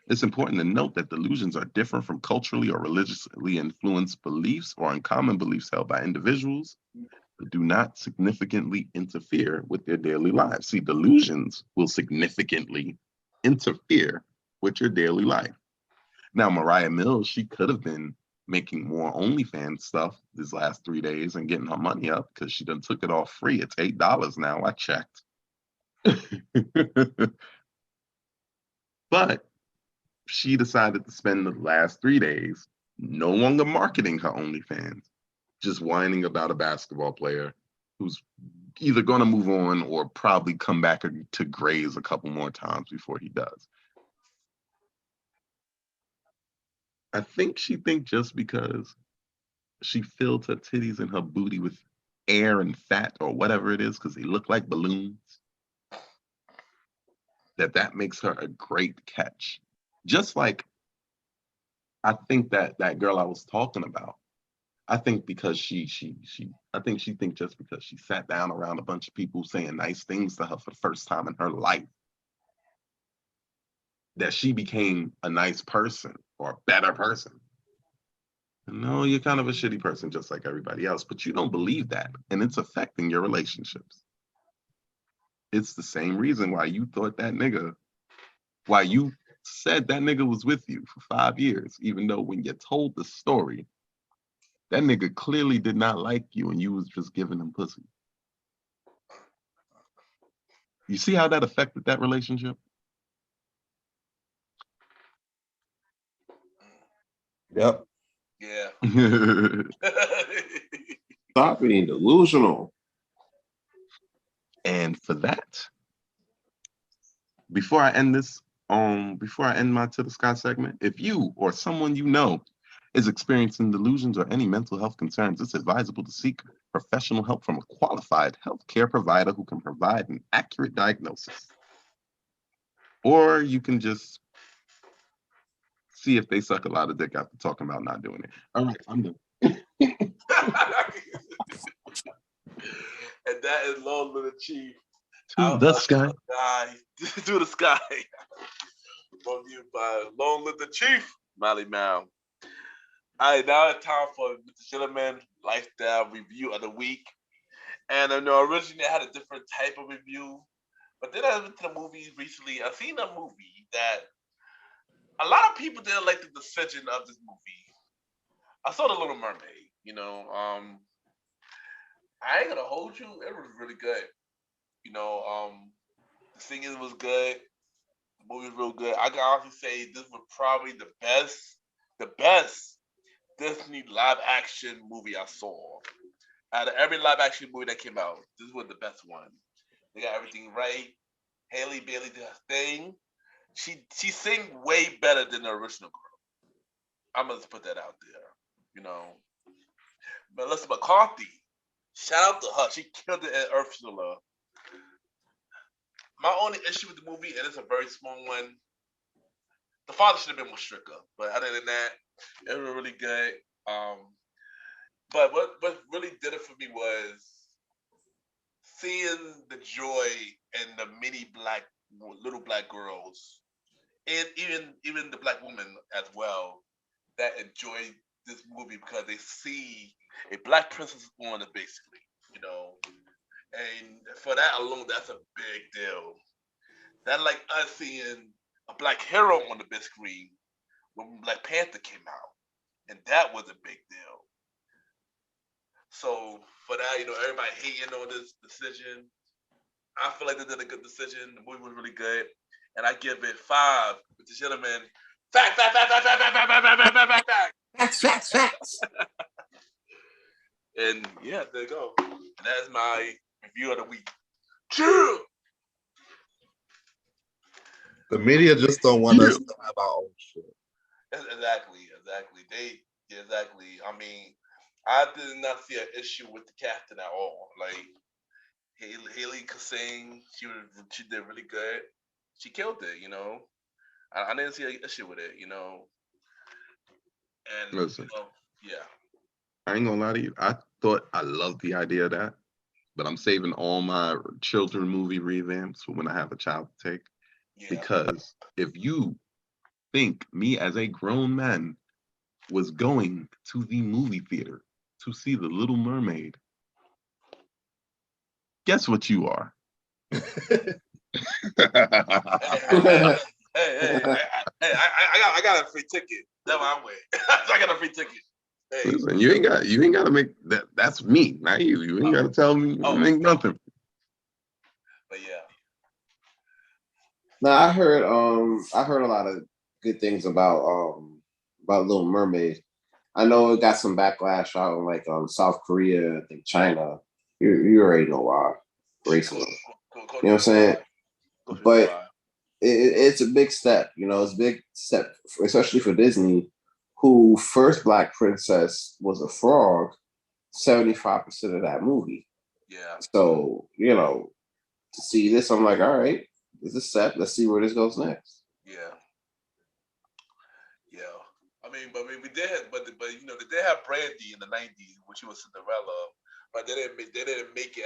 It's important to note that delusions are different from culturally or religiously influenced beliefs or uncommon beliefs held by individuals that do not significantly interfere with their daily lives. See, delusions will significantly interfere with your daily life. Now, Mariah Mills, she could have been making more OnlyFans stuff these last 3 days and getting her money up because she done took it all free. It's $8 now. I checked. But she decided to spend the last 3 days no longer marketing her OnlyFans, just whining about a basketball player who's either going to move on or probably come back to graze a couple more times before he does. I think she thinks just because she filled her titties and her booty with air and fat or whatever it is, because they look like balloons, that makes her a great catch. Just like I think that girl I was talking about, I think because she thinks just because she sat down around a bunch of people saying nice things to her for the first time in her life, that she became a nice person or a better person. No, you're kind of a shitty person just like everybody else, but you don't believe that, and it's affecting your relationships. It's the same reason why you thought that nigga, why you said that nigga was with you for 5 years, even though when you told the story, that nigga clearly did not like you and you was just giving him pussy. You see how that affected that relationship? Yep. Yeah. Stop being delusional. And for that, before I end my To the Sky segment, if you or someone you know is experiencing delusions or any mental health concerns, it's advisable to seek professional help from a qualified healthcare provider who can provide an accurate diagnosis. Or you can just see if they suck a lot of dick after talking about not doing it. All right, I'm done. that is Lone Little Chief. To the sky. To the sky. Brought to you by Lone Little Chief, Malimal. All right, now it's time for Mr. Gentleman Lifestyle Review of the Week. And I know originally I had a different type of review, but then I went to the movies recently. I seen a movie that a lot of people didn't like the decision of this movie. I saw The Little Mermaid, I ain't gonna hold you, it was really good. The singing was good, the movie was real good. I can honestly say this was probably the best Disney live action movie I saw. Out of every live action movie that came out, this was the best one. They got everything right. Haley Bailey did her thing. She sang way better than the original girl. I'm gonna just put that out there, Melissa McCarthy, shout out to her. She killed it at Ursula. My only issue with the movie, and it's a very small one, the father should have been more stricter. But other than that, it was really good. But what really did it for me was seeing the joy in the many little black girls, and even the black women as well, that enjoy this movie because they see a black princess on it, basically, And for that alone, that's a big deal. That's like us seeing a black hero on the big screen when Black Panther came out, and that was a big deal. So for that, everybody hating on this decision, I feel like they did a good decision. The movie was really good, and I give it 5. With the gentleman, fact. Facts. And yeah, there you go. And that's my review of the week. True. The media just don't want us to have our own shit. Exactly. Exactly. I mean, I did not see an issue with the casting at all. Like Haley could sing. She did really good. She killed it. I didn't see an issue with it. And Listen, yeah. I ain't gonna lie to you. I loved the idea of that, but I'm saving all my children movie revamps for when I have a child to take. Yeah. Because if you think me as a grown man was going to the movie theater to see The Little Mermaid, guess what you are? Hey, I got a free ticket. That's why I'm with. I got a free ticket. Hey. Listen, you ain't gotta make that. That's me, not you. You ain't gotta tell me make nothing. But yeah. No, I heard a lot of good things about Little Mermaid. I know it got some backlash out in like South Korea, I think China. You already know why. Racism. You know what I'm saying? But it's a big step, it's a big step, especially for Disney, who first black princess was a frog 75% of that movie. Yeah. So, to see this, I'm like, all right, this is set. Let's see where this goes next. Yeah. We did have, but they did have Brandy in the '90s, when she was Cinderella, but they didn't make it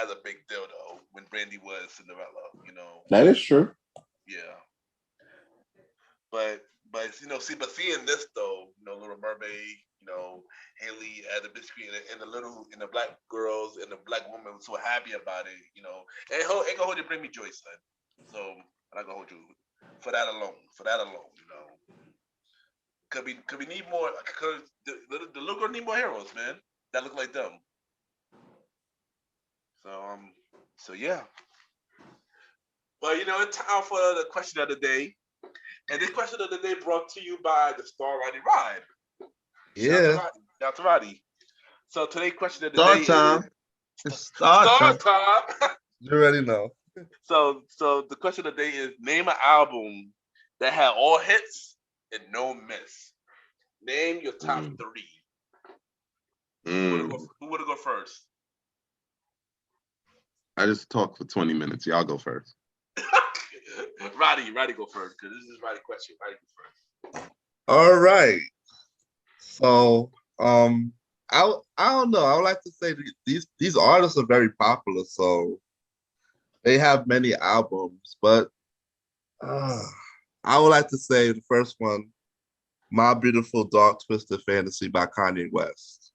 as a big deal though when Brandy was Cinderella. That is true. Yeah. But seeing this though, Little Mermaid, Haley at the big screen, and the black girls and the black woman was so happy about it, ain't gonna hold you, bring me joy, son. So I'm not gonna hold you for that alone. Could we need more? Cause the little girl need more heroes, man, that look like them. So yeah. But it's time for the question of the day. And this question of the day brought to you by the star Roddy Ride. Yeah. Shout out to Roddy. So today's question of the Star day time. is Star time. You already know. So the question of the day is, name an album that had all hits and no miss. Name your top 3. Who would go first? I just talked for 20 minutes. Y'all go first. Roddy go first, because this is Roddy question. Roddy go first. All right. So I don't know. I would like to say these artists are very popular, so they have many albums. But I would like to say the first one, "My Beautiful Dark Twisted Fantasy" by Kanye West.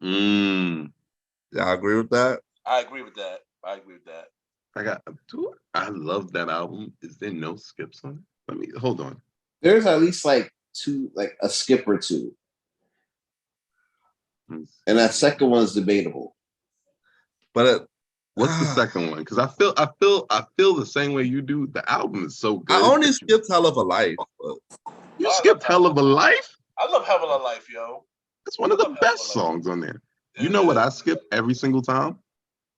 Y'all agree with that? I agree with that. I love that album. Is there no skips on it? Let me hold on. There's at least like two, like a skip or two. And that second one's debatable. But what's the second one? Because I feel the same way you do. The album is so good. I only skipped "Hell of a Life." You skipped "Hell of a Life"? I love "Hell of a Life," yo. It's one of the best songs on there. You know what I skip every single time?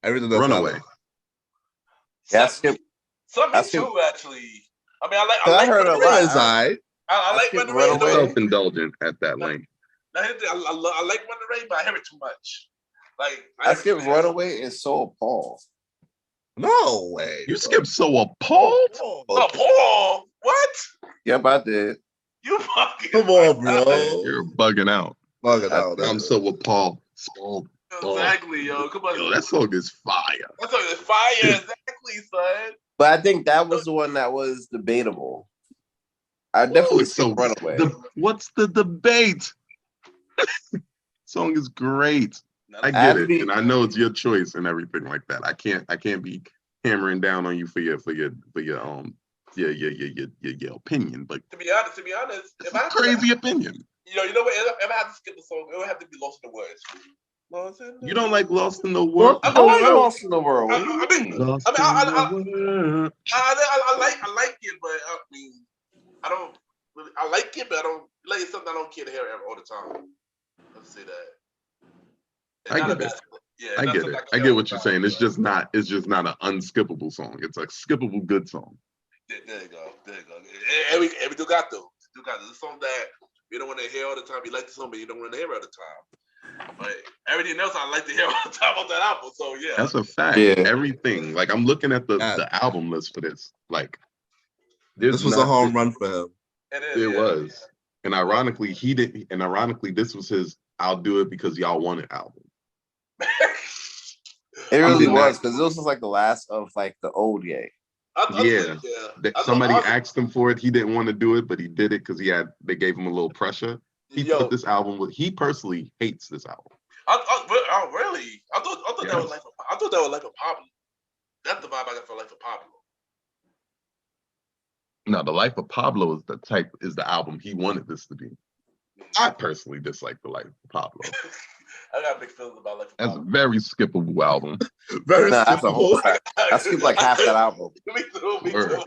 Everything that's Runaway. Yeah, I skip. Something too, actually. I mean, I I heard a lot. I like Runaway. Self-indulgent at that length. I like Runaway, but I hear it too much. Like I skip Runaway and So Appalled. No way. You skipped So Appalled? Appalled? What? Yep, I did. You fucking come on, bro. You're bugging out. I'm so appalled. Exactly, yo. Come on. Yo, that song is fire. That song is fire, exactly, son. But I think that was the one that was debatable. I definitely skip Runaway. What's the debate? Song is great. I get it, and I know it's your choice and everything like that. I can't be hammering down on you for your opinion, but to be honest, if I crazy opinion. You know what? If I have to skip the song, it would have to be Lost in the Words. You don't like Lost in the World? I Lost in the World. I like it, but I mean, I don't really. I like it, but I don't like it's something I don't care to hear all the time. Let's say that. I get it. I get it. I get what you're saying. It's just not an unskippable song. It's a skippable good song. There you go. And we do got those. It's a song that you don't want to hear all the time. You like the song, but you don't want to hear all the time. But everything else I like to hear all the time on that album. So yeah, that's a fact. Yeah. Everything. Like I'm looking at the album list for this. Like this was a home run for him. It was. And ironically, he didn't. And ironically, this was his "I'll do it because y'all want it" album. It really was, because this was like the last of like the old Ye. Somebody asked him for it. He didn't want to do it, but he did it because they gave him a little pressure. He put this album with. He personally hates this album. Really? I thought that was like a Pablo. That's the vibe I got for Life of Pablo. No, the Life of Pablo is the album he wanted this to be. I personally dislike the Life of Pablo. I got big feelings about Life of Pablo. That's a very skippable album. Very skippable. I skipped like half that album. Me too.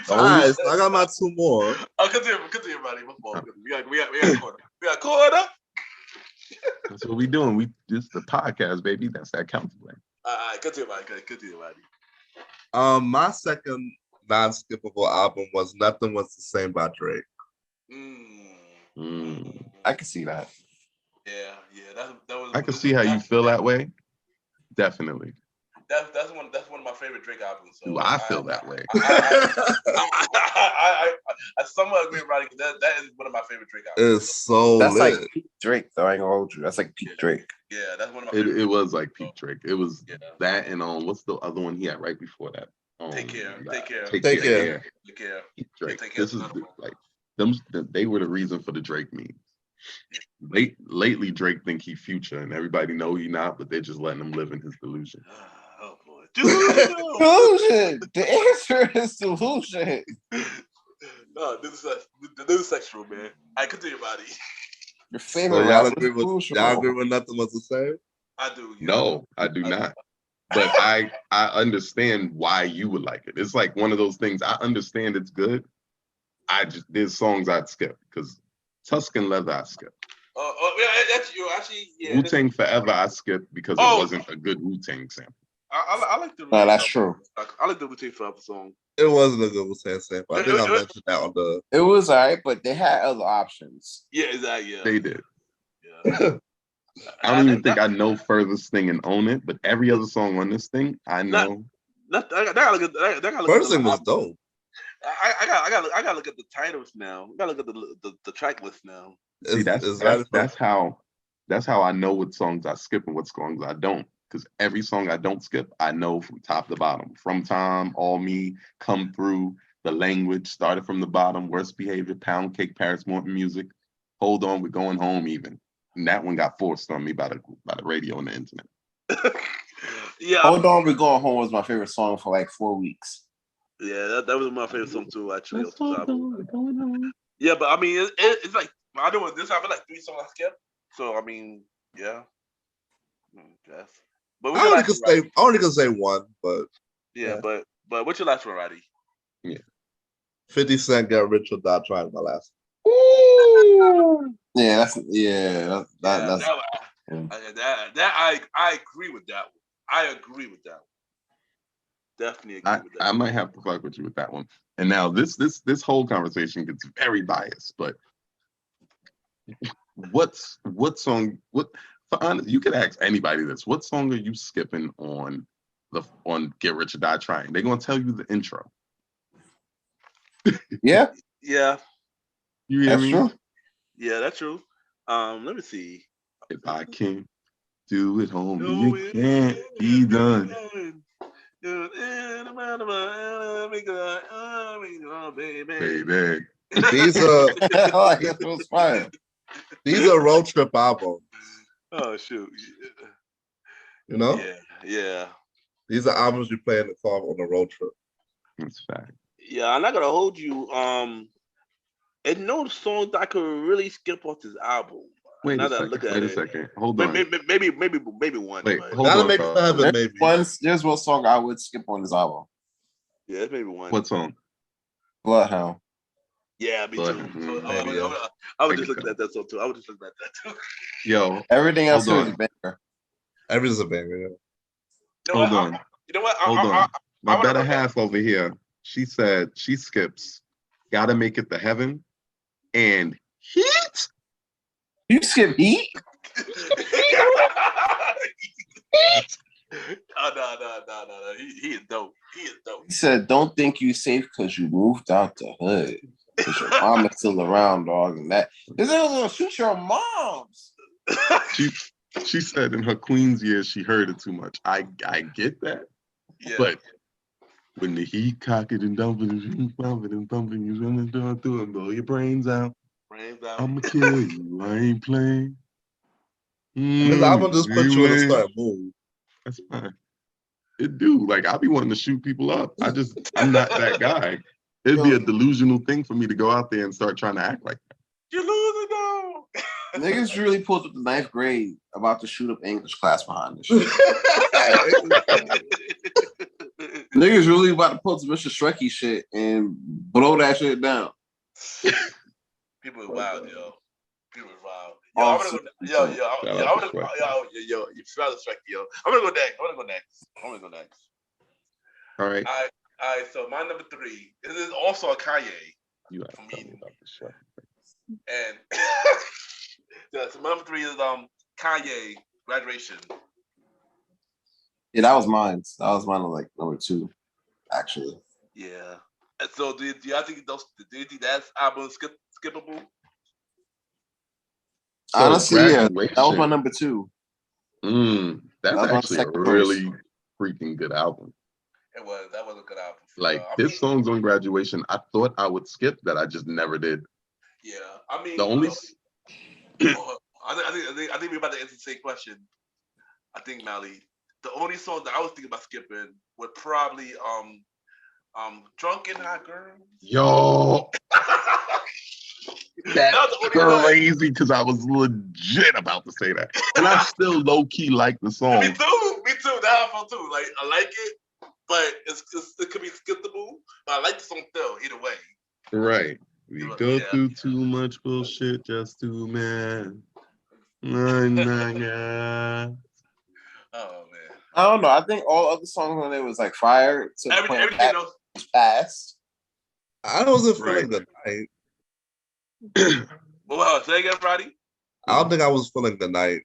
Nice. I got my two more. Continue, buddy. We got quarter. That's what we doing. We just the podcast, baby. That's that counterplay. Continue, buddy. My second non-skippable album was "Nothing Was the Same" by Drake. I can see that. Yeah. That was. I can see how you feel that way. Definitely. That's one of my favorite Drake albums. So I feel that way. I somewhat agree with Roddy. That is one of my favorite Drake albums. It's so that's lit. like peak Drake, though. I ain't gonna hold you. That's like peak Drake. Yeah, that's one of my favorite. It was like peak Drake. It was that and what's the other one he had right before that? Take care. Peak Drake. This is like them. They were the reason for the Drake memes. Lately, Drake think he Future, and everybody know he not, but they're just letting him live in his delusion. Oh boy, delusion. The answer is delusion. No, this is sexual, man. I continue, buddy. Your favorite. So y'all agree with "Nothing Was the Same"? I do. No, I do not. But I understand why you would like it. It's like one of those things. I understand it's good. There's songs I'd skip because Tuscan Leather I skip. That's you. Actually, yeah. Wu-Tang Forever I skipped because it wasn't a good Wu-Tang sample. I like the. No, that's true. I like the Wu-Tang Forever song. It wasn't a good Wu-Tang sample. I think I mentioned that on the. It was alright, but they had other options. Yeah, exactly. Yeah. They did. Yeah. I don't even think I know Furthest Thing and Own It, but every other song on this thing, I know. First thing was dope. I gotta look at the titles now. I gotta look at the track list now. See, that's how I know what songs I skip and what songs I don't. Because every song I don't skip, I know from top to bottom. From Time, All Me, Come Through, The Language, Started from the Bottom, Worst Behavior, Pound Cake, Paris Morton Music, Hold On, We're Going Home even. And that one got forced on me by the radio and the internet. Yeah. Hold On, We're Going Home was my favorite song for like 4 weeks. Yeah, that was my favorite song too, actually. Yeah, but I mean, it's like, I know this I feel like 3 songs I skipped. So I mean, yeah. Yes. But I only can say one, but yeah. But what's your last one, Roddy? Yeah. 50 Cent, Get Rich or Die Trying, my last. Ooh. Yeah, that's I agree with that one. I agree with that one. Definitely agree with that. I might have to fuck with you with that one. And now this whole conversation gets very biased, but what song? You could ask anybody this. What song are you skipping on Get Rich or Die Trying? They're gonna tell you the intro. Yeah. Yeah. You hear me? True. Yeah, that's true. Let me see. If I can't do it, homie, it can't be done. Baby. These are road trip albums. Oh shoot. You know? Yeah. These are albums you play in the car on a road trip. That's fact. Yeah, I'm not gonna hold you. And no songs I could really skip off this album. Wait a second. Hold on. Maybe one. Wait, but... hold on. There's one song I would skip on this album. Yeah, maybe one. What song? Bloodhound. Yeah, me too. I was just looking at that song too. Yo, everything else is a banger. Everything's a banger. Yeah. Hold on. You know what? Hold on. My better half over here. She said she skips Gotta Make It to Heaven and Heat. You skip Heat? No. He is dope. He said, "Don't think you safe because you moved out the hood. Because your mom is still around, dog." And that is gonna shoot your moms. She said in her Queens years she heard it too much. I get that. Yeah. But when the heat cock it and dump it and pump it and thumping, you running through and blow your brains out. I'ma kill you. I ain't playing. This album just put you in a certain mood. That's fine. It do. Like, I be wanting to shoot people up. I'm not that guy. It'd be a delusional thing for me to go out there and start trying to act like that. You're losing though. Niggas really pulled up the 9th grade about to shoot up English class behind this shit. Niggas really about to pull some Mr. Shrekky shit and blow that shit down. People are wild, yo. People are wild. You smell the Shrekky, yo. I'm gonna go next. All right. All right. So my number 3. This is also a Kanye. You have to tell me about this show. And so my number 3 is Kanye, Graduation. Yeah, that was mine. That was mine, like number 2, actually. Yeah. And so do you think that's album skippable? So honestly, yeah, that was my number 2. That's actually a really freaking good album. It was. That was a good album. Like, this song's on Graduation. I thought I would skip that. I just never did. Yeah, I mean, the only. I think we're about to answer the same question. I think, Mally, the only song that I was thinking about skipping would probably "Drunken Hot Girl." Yo. That's crazy because I was legit about to say that. And I still low-key like the song. Me too. That album too. Like, I like it, but it could be skippable. But I like the song still, either way. Right. We go through too much bullshit just to man. Oh man. I don't know. I think all other songs on there was like fire. Everything else was fast. I wasn't feeling the night. Well, say again, Roddy. I don't think I was feeling the night.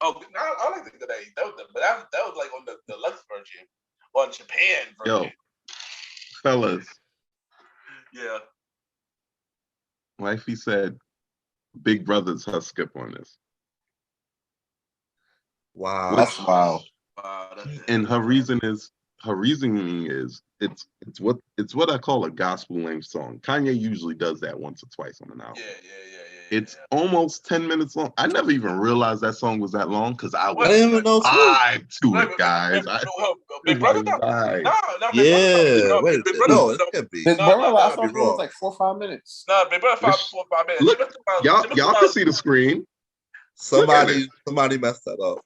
Oh, I like the night. That was like on the deluxe version, on Japan version. Yo, fellas. Yeah. Wifey said, Big Brother's her skip on this. Wow. That's wild. And her reasoning is it's what I call a gospel length song. Kanye usually does that once or twice on an album. It's almost 10 minutes long. I never even realized that song was that long because I didn't even know vibe to it, guys. Big Brother? Yeah, wait, no, it can't be. Big Brother, I thought it was like 4 or 5 minutes. No, Big Brother 4 or 5 minutes. Look, y'all can see the screen. Somebody messed that up.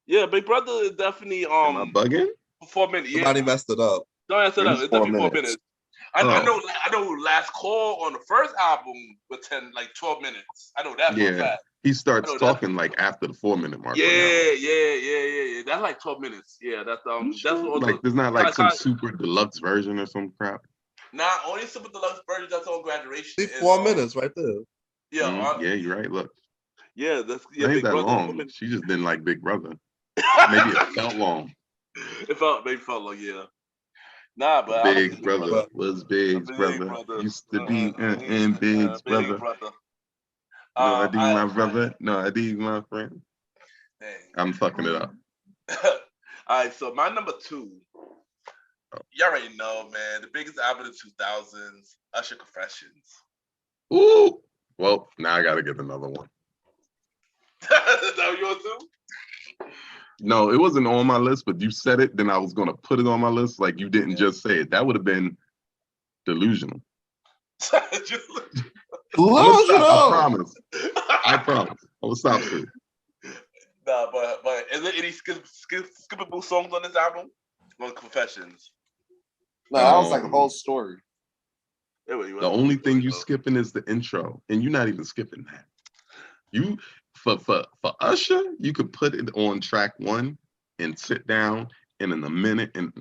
Yeah, Big Brother is definitely Am I bugging? 4 minutes. Somebody messed it up. No, I said that. It's definitely 4 minutes. I know Last Call on the first album was 12 minutes. I know that for a fact. He starts talking like after the 4-minute mark. Yeah. That's like 12 minutes. Yeah, that's like there's not like some super deluxe version or some crap. Nah, only super deluxe version that's on Graduation. It's 4 minutes right there. Yeah, yeah, you're right. Look. Yeah, that's ain't Big that Brother. long. She just didn't like Big Brother. Maybe it felt long. It felt long, yeah. Nah, but Big Brother was Big's brother. Used to be in Big's brother. No, I dig my brother. No, I dig my friend. Dang. I'm fucking it up. All right, so my number 2. You already know, man. The biggest album of the 2000s, Usher Confessions. Ooh. Well, now I gotta get another one. Is that yours too? No, it wasn't on my list, but you said it, then I was gonna put it on my list. Like you didn't just say it. That would have been Delusional. Delusional. I promise. I will stop soon. Nah, but is there any skippable songs on this album? On Confessions? No, that was like a whole story. The only thing you skipping is the intro, and you're not even skipping that. You for Usher, you could put it on track 1 and sit down, and in in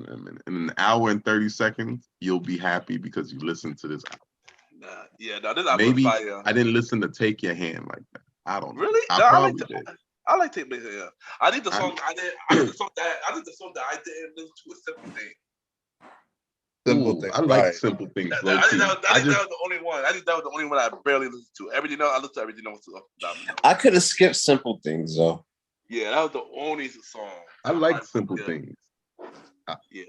an hour and 30 seconds, you'll be happy because you listened to this album. This album maybe fire. I didn't listen to Take Your Hand like that. I don't know. Really? I did. I like Take My Hand. Yeah. I think the song I think the song that I didn't listen to was Simple Thing. Simple Thing. I like Simple Things. I think that was the only one. I think that was the only one I barely listened to. Everything else, I listened to everything else. I could have skipped Simple Things though. Yeah, that was the only song. I like Simple Things. Yeah.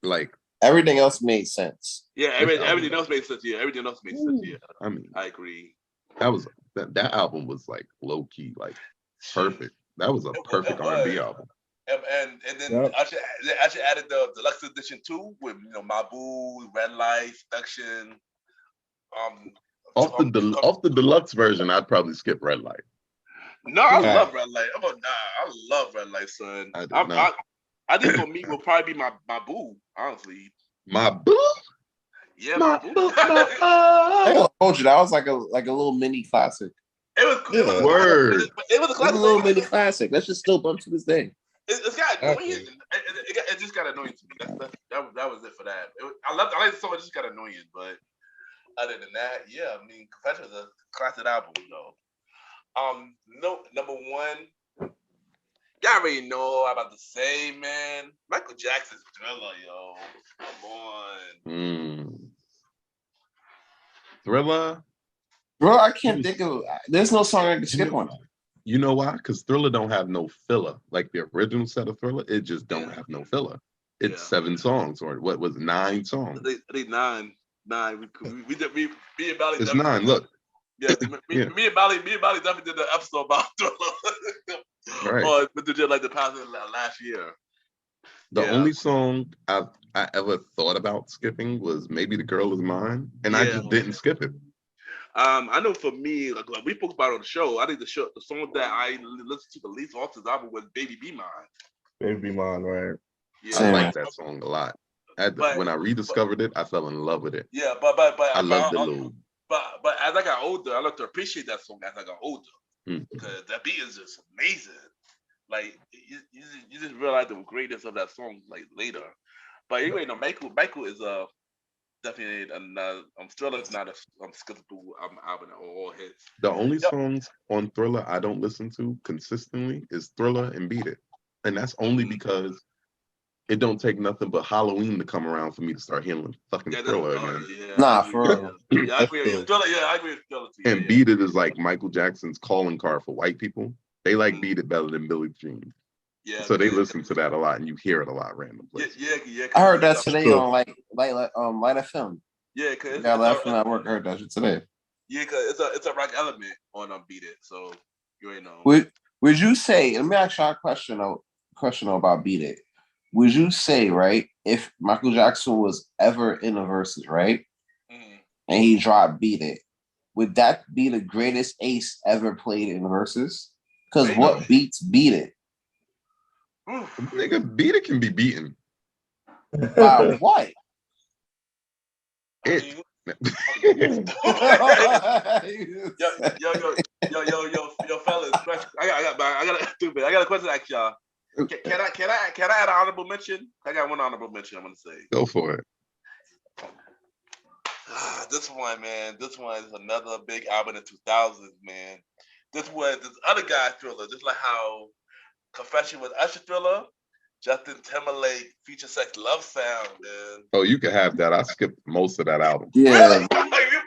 Like everything else made sense. Yeah, everything else made sense. Yeah, everything else made sense. Yeah. I mean, I agree. That album was like low key, like perfect. That was a perfect R&B album. And then I should added the deluxe edition too with Mabu, Red Light, Seduction. Off the deluxe version, I'd probably skip Red Light. No, I love Red Light. I love Red Light, son. I think for me will probably be my boo, honestly. My boo? Yeah, my boo. I told you that was like a little mini classic. It was cool. Yeah. Word. It was a classic. A little mini classic. That's just still bump to this day. It's got annoying. It just got annoying to me. That was it for that. I like the song. It just got annoying, but other than that, yeah. I mean, Confession is a classic album, though. Number 1. Y'all already know I'm about to say, man. Michael Jackson's Thriller, yo. Come on. Thriller? Bro, I can't think of. There's no song I can skip on. You know why? Because Thriller don't have no filler. Like the original set of Thriller, it just don't have no filler. It's 7 songs, or what was 9 songs? I think 9. Me and Bally. It's 9. Look. Yeah, me and Bally definitely did the episode about Thriller. Right. But they did like the past last year. The only song I ever thought about skipping was Maybe the Girl Is Mine, and I just didn't skip it. I know for me, like we spoke about it on the show, I think the song that I listened to the least off this album was Baby Be Mine. Baby Be Mine, right? Yeah, I like that song a lot. When I rediscovered it, I fell in love with it. Yeah, but I love the loop. But as I got older, I learned to appreciate that song as I got older. Because that beat is just amazing. Like you just realize the greatness of that song like later. But anyway, no, Michael is definitely Thriller is not a skippable album or all hits. The only songs on Thriller I don't listen to consistently is Thriller and Beat It, and that's only because it don't take nothing but Halloween to come around for me to start hearing fucking Thriller again. Nah, for real. Yeah, I agree with Thriller. Yeah, I agree with Thriller too. And Beat It is like Michael Jackson's calling card for white people. They like Beat It better than Billie Jean. Yeah. So they listen to that a lot, and you hear it a lot randomly. Yeah. I heard that today on Light FM. Yeah, cause I got left from that work. I heard that shit today. Yeah, cause it's a rock element on Beat It, so you already know. Would you say? Let me ask you a question about Beat It. Would you say, right, if Michael Jackson was ever in a versus, right, and he dropped Beat It, would that be the greatest ace ever played in versus? Because what beats Beat It? Nigga, Beat It can be beaten. By what? Yo, fellas, I got a question to ask y'all. Can I add an honorable mention? I got one honorable mention I'm gonna say. Go for it. This one is another big album in the 2000s, man. This other guy Thriller, just like how Confession was Usher Thriller, Justin Timberlake feature Sex Love Sound, man. Oh, you can have that. I skipped most of that album. Yeah.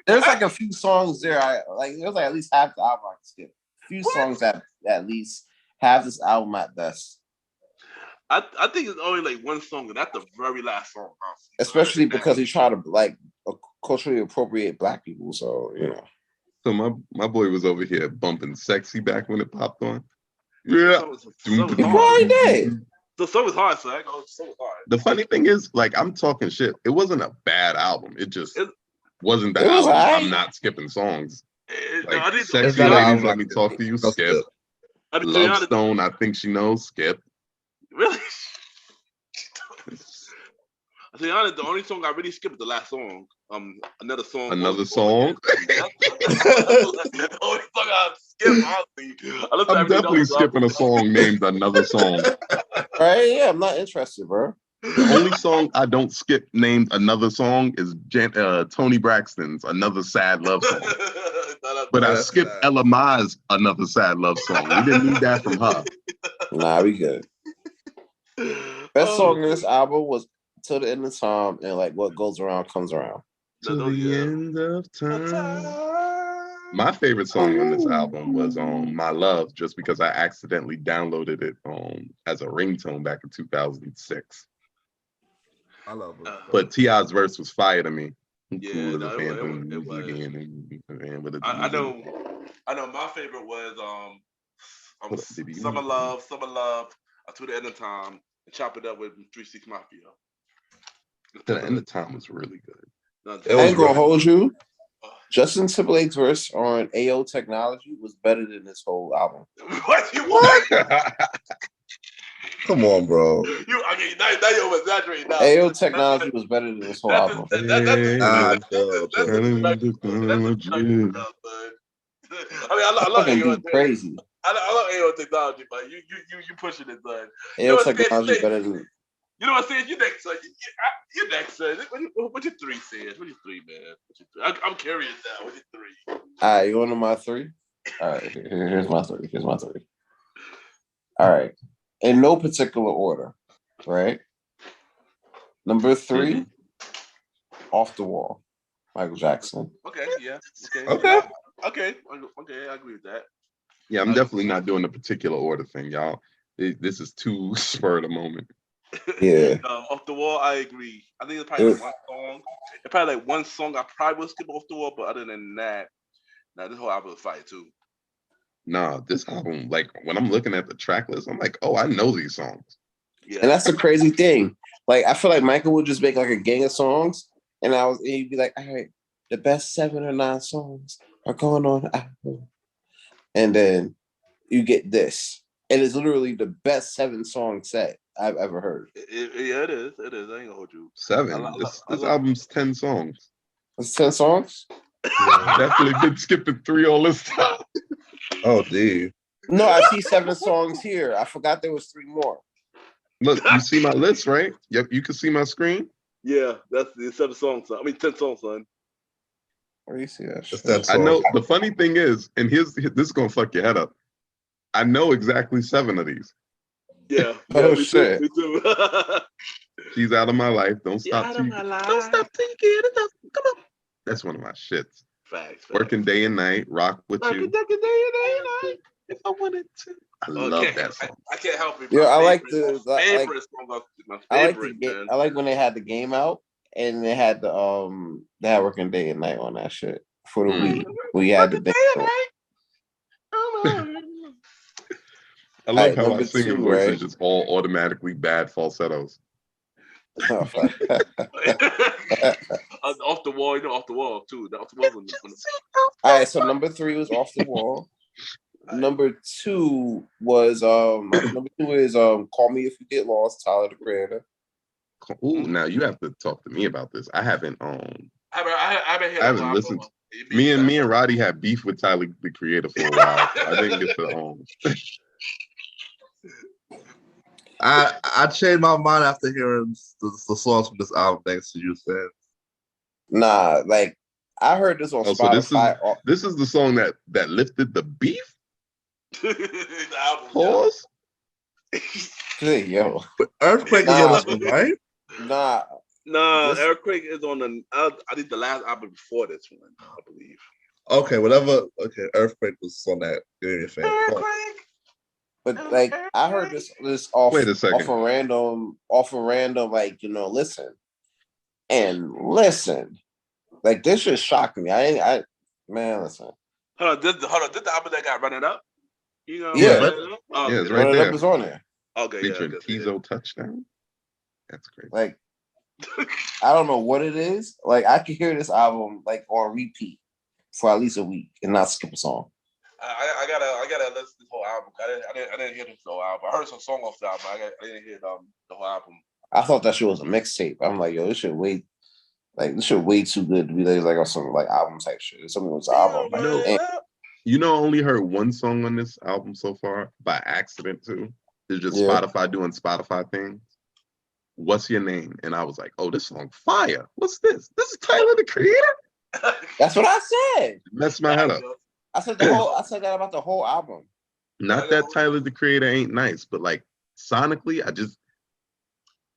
There's like a few songs there. There's like at least half the album I can skip. A few songs that at least have this album at best. I think it's only like one song, and that's the very last song. Especially because he tried to like culturally appropriate black people. So So my boy was over here bumping "Sexy" back when it popped on. Yeah, he did. The song was hard, so I go so hard. The funny thing is, like, I'm talking shit. It wasn't a bad album. It just wasn't that album. I'm not skipping songs. Like, Sexy Ladies, Let Me Talk to You, skip. Love Stone, I Think She Knows, skip. Really? I say honest, the only song I really skipped is the last song. Another song. Another song? The only song I skipped, honestly. I'm definitely skipping a song named Another Song. Right? Yeah, I'm not interested, bro. The only song I don't skip named Another Song is Toni Braxton's Another Sad Love Song. But I skipped Ella Mai's Another Sad Love Song. We didn't need that from her. Nah, we good. Best song in this album was Till the End of Time and like What Goes Around Comes Around. To the end of time. My favorite song on this album was My Love, just because I accidentally downloaded it as a ringtone back in 2006. I love it. But T.I.'s verse was fire to me. Yeah, it was. I know my favorite was Summer Love, To the End of Time, and Chop It Up with 3 6 Mafia. To the End of Time was really good. I ain't gonna hold you. Justin Timberlake's verse on AO Technology was better than this whole album. What? Come on, bro. Now you're exaggerating. AO Technology was better than this whole album. I love AO. Crazy. I love AO Technology, but you pushing it, son. AO Technology better than. You know what I'm saying? You next, son. You next, son. What your 3 says? What your 3, man? I'm curious now. What your 3? All right, you want to know my 3? All right, here's my 3. All right, in no particular order, right? Number 3, Off the Wall, Michael Jackson. Okay, yeah. Okay, I agree with that. Yeah, I'm definitely not doing the particular order thing, y'all. This is too spur of the moment. Yeah. Off the Wall, I agree. I think it's probably one song. It's probably like one song I probably would skip Off the Wall, but other than that, this whole album is fire too. Nah, this album, like when I'm looking at the track list, I'm like, oh, I know these songs. Yeah. And that's the crazy thing. Like, I feel like Michael would just make like a gang of songs, and he'd be like, all right, the best 7 or 9 songs are going on the album. And then you get this. And it's literally the best 7-song set I've ever heard. Yeah, it is. I ain't gonna hold you. 7. This album's 10 songs. It's 10 songs? Yeah, definitely been skipping 3 all this time. Oh, dude. No, I see 7 songs here. I forgot there was 3 more. Look, you see my list, right? Yep, you can see my screen. Yeah, that's the 7 songs, son. 10 songs, son. Where do you see that? I know. The funny thing is, and this is gonna fuck your head up. I know exactly 7 of these. Yeah. Oh Me shit. Too, me too. She's out of my life. Don't stop Out till of you my life. don't stop till you get enough. Come on. That's one of my shits. Facts. Working day and night, rock with you. Day and night. If I wanted to. I love that song. I can't help it. Yeah, I like my favorite song. My favorite, man. I like when they had the game out and they had they had Working Day and Night on that shit for the Wii. We had the day and night. I love how my 2, singing voice right? is just all automatically bad falsettos. Off the wall, off the wall too. Off the wall. All right, so number 3 was Off the Wall. Number 2 was number 2 is Call Me If You Get Lost, Tyler the Creator. Ooh, now you have to talk to me about this. I haven't listened. Me and Roddy had beef with Tyler the Creator for a while. I didn't get to I changed my mind after hearing the songs from this album. Thanks to you, Sam. Nah, like I heard this on Spotify. So this is the song that lifted the beef. The album, pause. Hey, yo, but Earthquake is on this one, right? Nah, Earthquake is on the. I think the last album before this one, I believe. Okay, whatever. Okay, Earthquake was on that. Earthquake. But like I heard this off Wait a second. off a random like listen. Like this just shocked me. Listen. Hold on, did the album that got Run It Up? Yeah. Oh, Yeah, it's Run right It there. Up is on there. Okay, Featuring Tizo Touchdown. That's crazy. Like I don't know what it is. Like I could hear this album like on repeat for at least a week and not skip a song. I gotta listen to this whole album. I didn't hear this whole album. I heard some song off the album. I didn't hear the whole album. I thought that shit was a mixtape. I'm like, yo, this shit way too good to be like on some like album type shit. If something was an album. I only heard one song on this album so far by accident too. It's just Spotify doing Spotify things. What's Your Name? And I was like, oh, this song fire. What's this? This is Tyler the Creator? That's what I said. Messed my head up. I said that about the whole album. Not that Tyler the Creator ain't nice, but like sonically,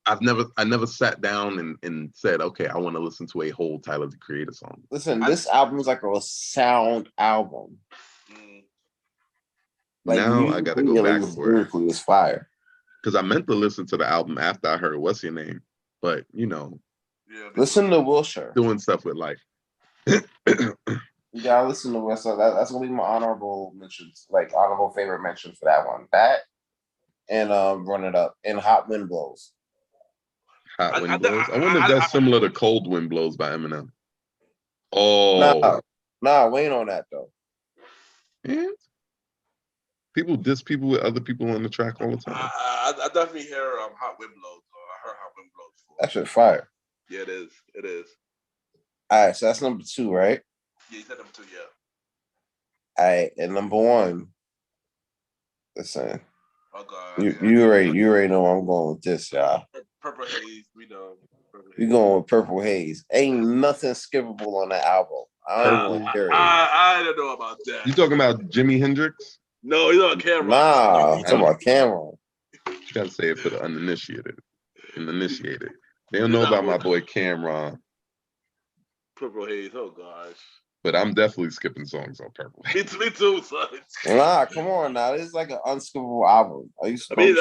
I never sat down and said, okay, I want to listen to a whole Tyler the Creator song. Listen, this album is like a sound album. Like now I gotta go back for it. It's fire. Because I meant to listen to the album after I heard What's Your Name, but listen to Wilshire doing stuff with life. You gotta listen to West. That's gonna be my honorable favorite mention for that one. That and Run It Up and Hot Wind Blows. Hot Wind Blows. I wonder if that's similar to Cold Wind Blows by Eminem. Oh, nah, we ain't on that though. And people diss people with other people on the track all the time. I definitely hear Hot Wind Blows. I heard Hot Wind Blows before. That shit fire. Yeah, it is. It is. All right, so that's number 2, right? Yeah, you said number 2, yeah. All right, and number 1. Listen. Oh God. You already know where I'm going with this, y'all. Purple Haze, we know. We going with Purple Haze. Ain't nothing skippable on that album. I don't want to hear it. I don't know about that. You talking about Jimi Hendrix? No, he's on camera. Nah, I'm talking about Cameron. You gotta say it for the uninitiated. They don't know about my boy Cameron. Purple Haze, oh gosh. But I'm definitely skipping songs on Purple Haze. Me too, son. Nah, come on now. This is like an unskippable album. I mean,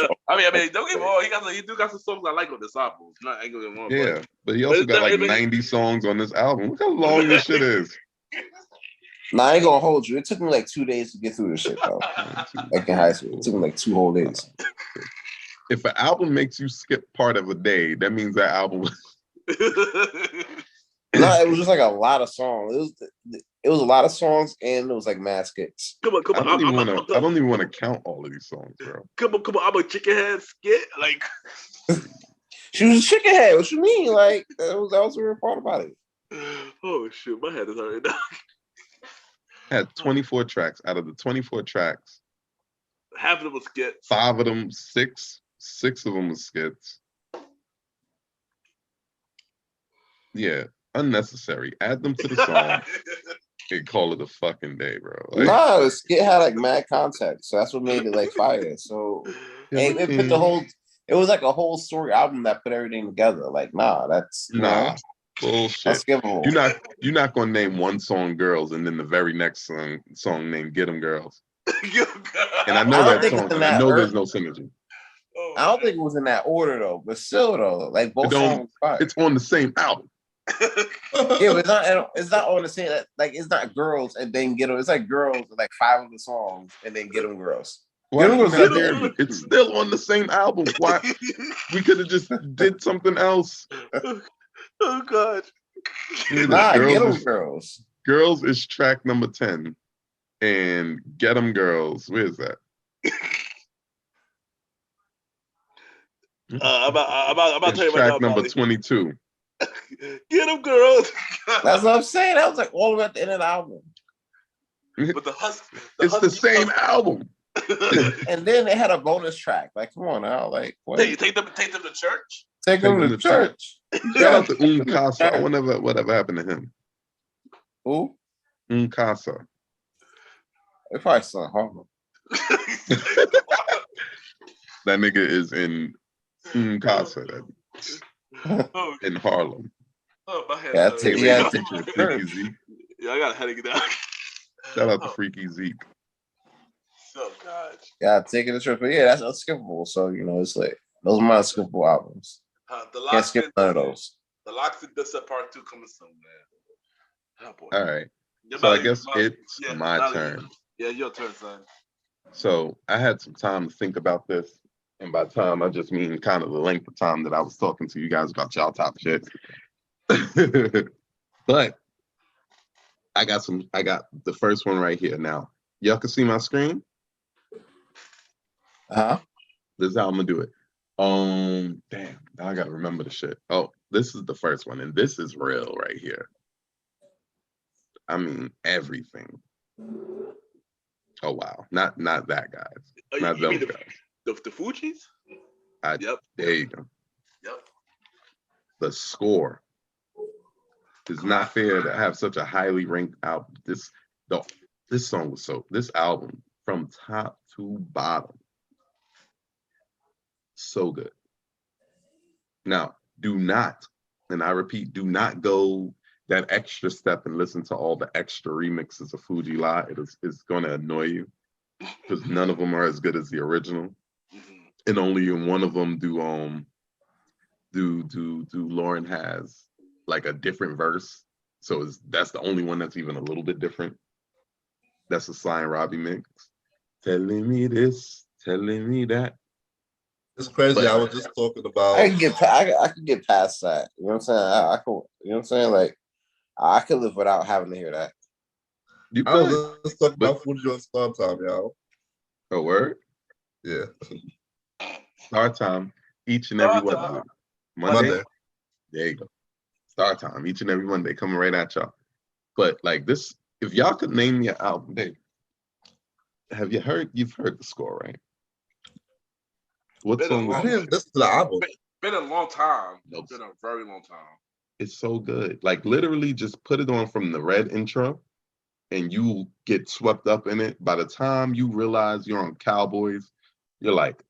don't get me wrong. He do got some songs I like on this album. I ain't gonna get wrong. Yeah, but he also got like 90 songs on this album. Look how long this shit is. Nah, I ain't gonna hold you. It took me like 2 days to get through this shit, though. Like in high school. It took me like 2 whole days. If an album makes you skip part of a day, that means that album was... No, it was just like a lot of songs. It was a lot of songs, and it was like mad skits. Come on. I don't even want to count all of these songs, bro. Come on. I'm a chicken head skit. Like she was a chicken head. What you mean? Like that was a weird part about it. Oh shit, my head is hurting now. Had 24 tracks. Out of the 24 tracks, half of them were skits. 5 of them, 6 of them were skits. Yeah. Unnecessary. Add them to the song. and call it a fucking day, bro. Like, no, Skit had like mad context, so that's what made it like fire. So and it put the whole. It was like a whole story album that put everything together. Like, nah, that's bullshit. Unskippable. You're not gonna name one song "Girls" and then the very next song named "Get 'Em Girls." And I know that song, and I know there's no synergy. I don't think it was in that order though, but still though, like both songs. It's on the same album. Yeah, but it's not on the same. Like it's not Girls and then Get 'Em. It's like Girls, like 5 of the songs, and then Get 'Em Girls. Get 'Em Girls it's still on the same album. Why? We could have just did something else. Oh God. Nah, Get 'Em Girls. Girls is track number 10, and Get 'Em Girls. Where is that? I'm about to tell you track right now, number 22. Get 'Em Girls. That's what I'm saying. That was like all the way at the end of the album. But it's the same album. And then they had a bonus track. Like, come on now, like what? Take them to church. Take them to church. Shout out to Casa. I wonder whatever happened to him. Who? Casa. They probably still in Harlem. That nigga is in Casa in Harlem. Oh, my head. Yeah, take Freaky Zeke. Yeah, I got a headache now. Shout out to Freaky Zeke. Oh God. Yeah, taking the trip. But yeah, that's unskippable. So it's like those are my unskippable albums. Can't skip none of those. The Locks and Dissa Part 2 coming soon, man. Oh boy. All right. So I guess it's my turn. Yeah, your turn, son. So I had some time to think about this. And by time, I just mean kind of the length of time that I was talking to you guys about y'all top shit. But I got the first one right here. Now, y'all can see my screen? This is how I'm gonna do it. Damn, now I gotta remember the shit. Oh, this is the first one, and this is real right here. I mean, everything. Oh wow, not that guys, not those guys. The Fugees? Yep. There you go. Yep. The score. It's not fair to have such a highly ranked album. This song was this album from top to bottom. So good. Now, do not, and I repeat, do not go that extra step and listen to all the extra remixes of Fuji La. It's going to annoy you because none of them are as good as the original. And only in one of them do Lauren has like a different verse. So that's the only one that's even a little bit different. That's a Sly and Robbie mix. Telling me this, telling me that. It's crazy. But I was just talking about. I can get past that. You know what I'm saying? I can. You know what I'm saying? Like I could live without having to hear that. I was just talking about Fuji on Star Time, y'all. A word? Yeah. Star Time each and every Monday. There you go. Star Time each and every Monday coming right at y'all. But like this, if y'all could name your album, Dave, you've heard the score, right? What song? I didn't listen to the album. Been a long time. It's been a very long time. It's so good. Like literally just put it on from the red intro and you get swept up in it. By the time you realize you're on Cowboys, you're like,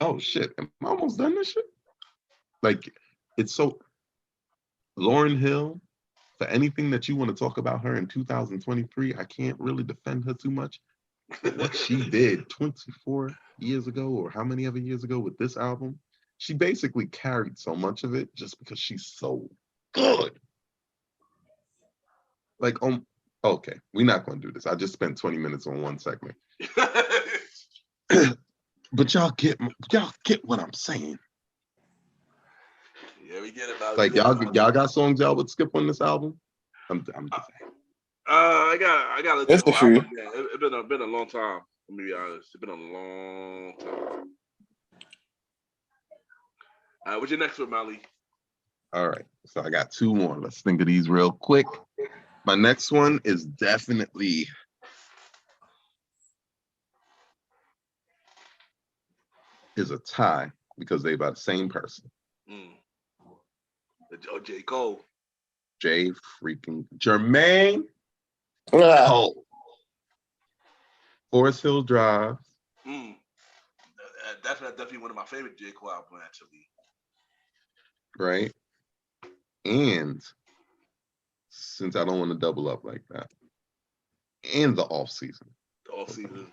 oh shit, am I almost done this shit? Like, it's so Lauryn Hill, for anything that you want to talk about her in 2023, I can't really defend her too much. But what she did 24 years ago, or how many other years ago with this album, she basically carried so much of it just because she's so good. Like, okay, we're not going to do this. I just spent 20 minutes on one segment. But y'all get what I'm saying. Yeah, we get it. Like y'all got songs y'all would skip on this album? I'm just saying. I got. It's the truth. It's been a long time. Let me be honest. It's been a long time. All right, what's your next one, Mali? All right, so I got two more. Let's think of these real quick. My next one is definitely a tie because they by the same person. J. Cole. J freaking Jermaine Cole. Forest Hill Drive. That's definitely one of my favorite J. Cole albums, actually. Right? And since I don't want to double up like that, and the off season. The off season.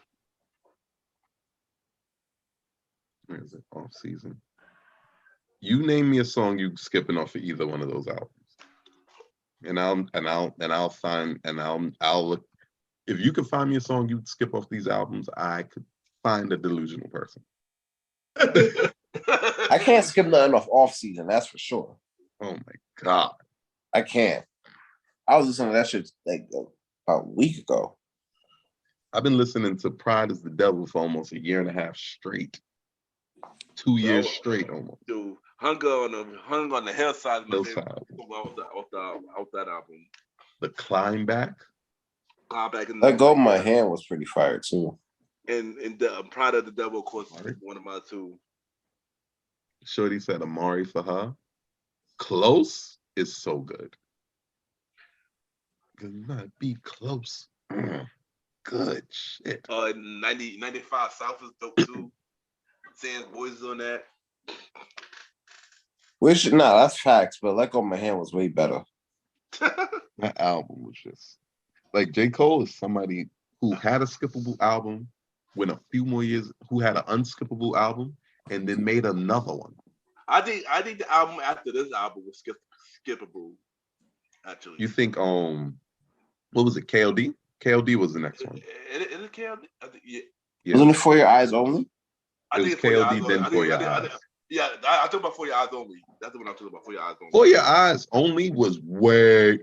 Where is it? Off season. You name me a song you skipping off of either one of those albums, and I'll find I'll look. If you could find me a song you'd skip off these albums, I could find a delusional person. I can't skip nothing off season. That's for sure. Oh my God, I can't. I was listening to that shit like about a week ago. I've been listening to Pride is the Devil for almost a year and a half straight. 2 years straight almost. Dude, hung on the hillside. Off that album. The Climb Back. Let Go of My Hand was pretty fire too. And the Pride of the Devil, of course, one of my two. Shorty said Amari for her. Close is so good. Could not be close. Good shit. 95 South is dope too. Sans Boyz on that. That's facts, but Let Go of My Hand was way better. That album was just like J. Cole is somebody who had a skippable album, went a few more years, who had an unskippable album, and then made another one. I think the album after this album was skippable. Actually, you think what was it? KLD? KLD was the next one. Is it KLD? I think, yeah. Wasn't it For Your Eyes Only? It was KLD then For Your Eyes. Yeah, I talk about For Your Eyes Only. That's the one I'm talking about. For Your Eyes Only. For Your Eyes Only was way.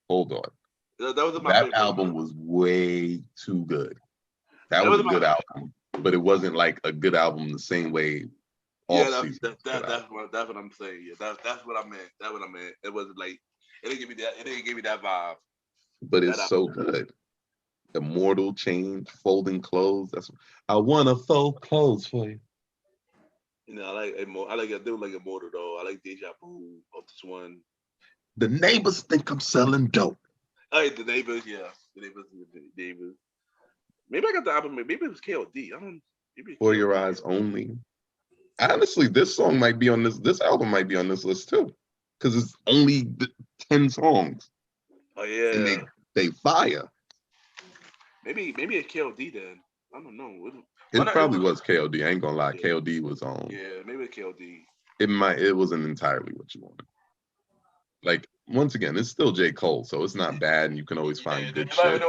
Hold on. That album was way too good. That was a good album, but it wasn't like a good album the same way. That's what I'm saying. Yeah, that's what I meant. That's what I meant. It wasn't like it didn't give me that. It didn't give me that vibe. But it's so good. Immortal Change, Folding Clothes. I wanna fold clothes for you. You know, I do like Immortal though. I like Deja Vu of this one. The neighbors think I'm selling dope. Oh, the neighbors, yeah. The neighbors. Maybe I got the album. Maybe it was KOD. For Your Eyes Only. Honestly, this song might be on this album might be on this list too. Because it's only 10 songs. Oh yeah. And they fire. Maybe it's KOD then. I don't know. It probably was KOD. I ain't gonna lie. Yeah. KOD was on. Yeah, maybe it's KOD. It wasn't entirely what you wanted. Like, once again, it's still J. Cole, so it's not bad, and you can always find good shit.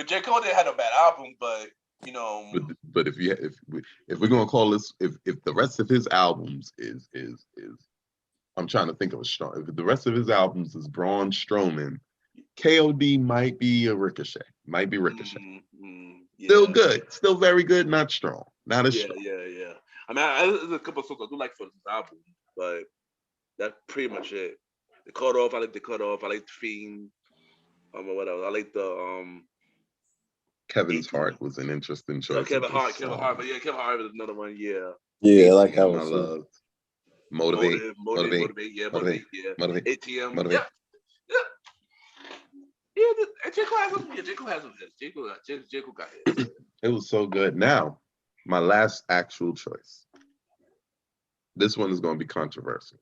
J. Cole didn't have a bad album, but you know. But if we're gonna call this, if the rest of his albums is I'm trying to think of a strong. If the rest of his albums is Braun Strowman, KOD might be a Ricochet. Might be Ricochet. Yeah. Still good. Still very good. Not strong. Not as strong. Yeah. I mean, there's a couple of songs I do like for this album, but that's pretty much it. The Cut Off. I like The Cut Off. I like The Fiend. What else? I like the Kevin's Heart was an interesting choice. Kevin Hart. But yeah, Kevin Hart was another one. Yeah. Yeah, I like that one. I love. Motivate. Yeah. Motivate. ATM. Motivate. Yeah, J. Cole has some. Yeah, J. Cole has some hits. J. Cole got hits. It was so good. Now, my last actual choice. This one is going to be controversial.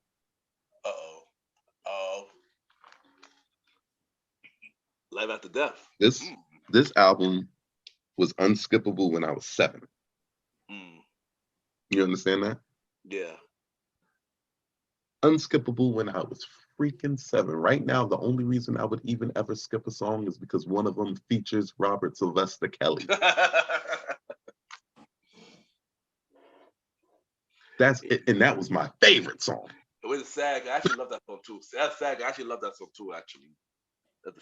Live After Death. This album was unskippable when I was 7. You understand that? Yeah. Unskippable when I was freaking 7. Right now, the only reason I would even ever skip a song is because one of them features Robert Sylvester Kelly. That's it, and that was my favorite song. It was SAG. I actually love that song too. SAG. I actually love that song too. Actually,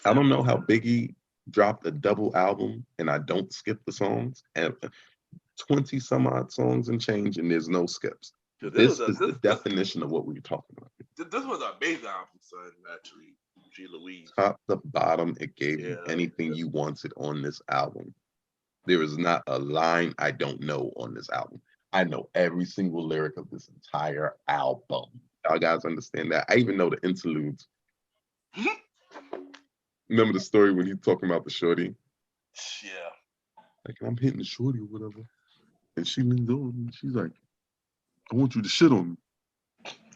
I don't know how Biggie dropped a double album and I don't skip the songs, and 20 some odd songs and change, and there's no skips. This is the definition of what we were talking about. This was an amazing album, son. Actually, G. Louise. Top to bottom, it gave you anything you wanted on this album. There is not a line I don't know on this album. I know every single lyric of this entire album. Y'all guys understand that? I even know the interludes. Remember the story when he's talking about the shorty? Yeah. Like, I'm hitting the shorty or whatever. And she leans over and she's like, I want you to shit on me.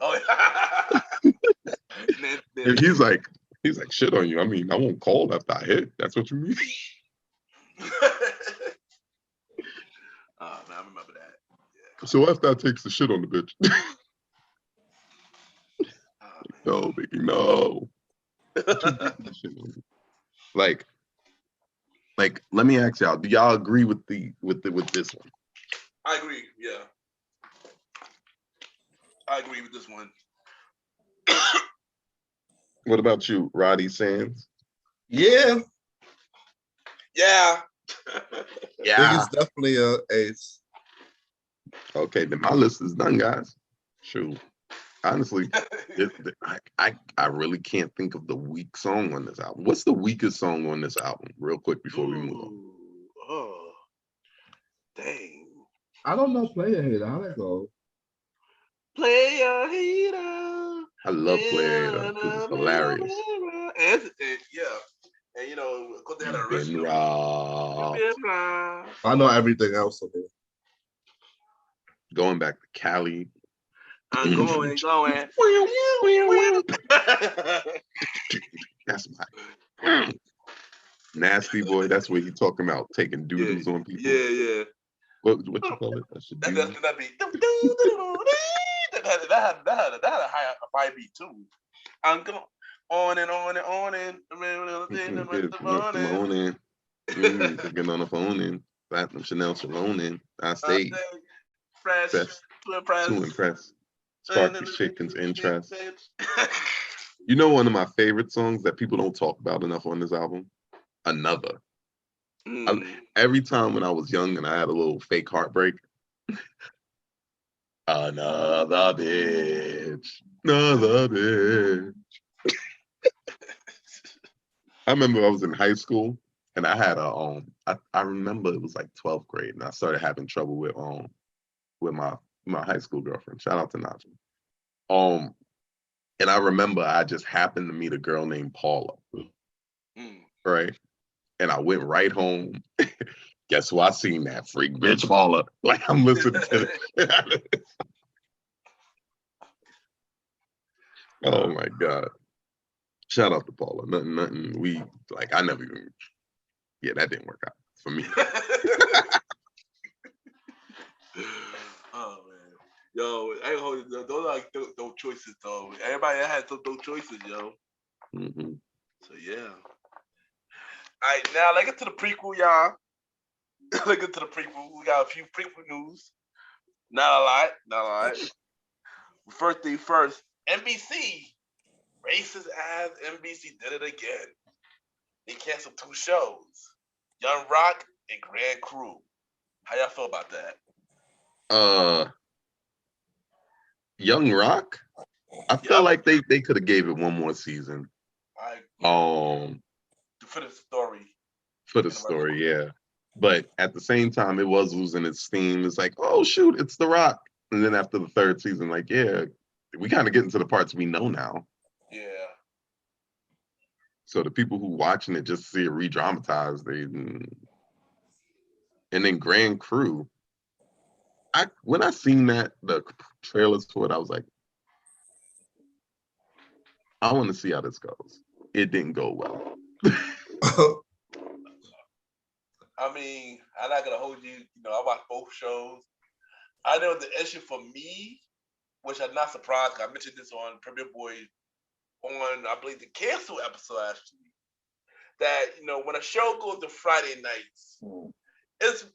Oh, and he's like, shit on you. I mean, I won't call after I hit. That's what you mean? Oh, man, I remember that. Yeah, so after I takes the shit on the bitch. No, baby, no. like, let me ask y'all, do y'all agree with this one? I agree, yeah. I agree with this one. What about you, Roddy Sands? Yeah. Yeah. I think it's definitely a ace. Okay, then my list is done, guys. Shoot. Honestly, I really can't think of the weak song on this album. What's the weakest song on this album? Real quick before we move on. Oh, dang. I don't know Player Hater. How'd that go? Player Hater. I love Player Hater. It's hilarious. And you know, because they had an Been original. robbed. I know everything else of it. Going back to Cali. I'm going. That's my Nasty Boy. That's what he talking about, taking doodles on people. Yeah. What you call it? That should That'd be that had a high beat too. I'm going on and on and on and morning. Getting on the phone and platinum Chanel Shalom. I stay fresh to impress. Spark the chicken's interest. You know, one of my favorite songs that people don't talk about enough on this album? Another. Every time when I was young and I had a little fake heartbreak, another bitch. I remember I was in high school and I had I remember it was like 12th grade and I started having trouble with my high school girlfriend. Shout out to Naja. And I remember I just happened to meet a girl named Paula. Right? And I went right home. Guess who I seen? That freak bitch Paula. Like, I'm listening to it. Oh my God. Shout out to Paula. Nothing. I never even. Yeah, that didn't work out for me. Oh man, yo, I ain't hold it. Those are like dope choices, though. Everybody had some dope choices, yo. Mm-hmm. So yeah. All right, now let's get to the prequel, y'all. Let's get to the prequel. We got a few prequel news. Not a lot. First thing first, NBC. Racist ass NBC did it again. They canceled 2 shows, Young Rock and Grand Crew. How y'all feel about that? Young Rock? I feel like they could have gave it one more season. For the story. For the story, yeah. But at the same time, it was losing its steam. It's like, oh shoot, it's The Rock. And then after the 3rd season, like, yeah, we kind of get into the parts we know now. Yeah. So the people who watching it just see it re-dramatized, and then Grand Crew. When I seen the trailers for it, I was like, I want to see how this goes. It didn't go well. I mean, I'm not gonna hold you. You know, I watched both shows. I know the issue for me, which I'm not surprised. I mentioned this on Premier Boy on, I believe, the cancel episode actually. That when a show goes to Friday nights, it's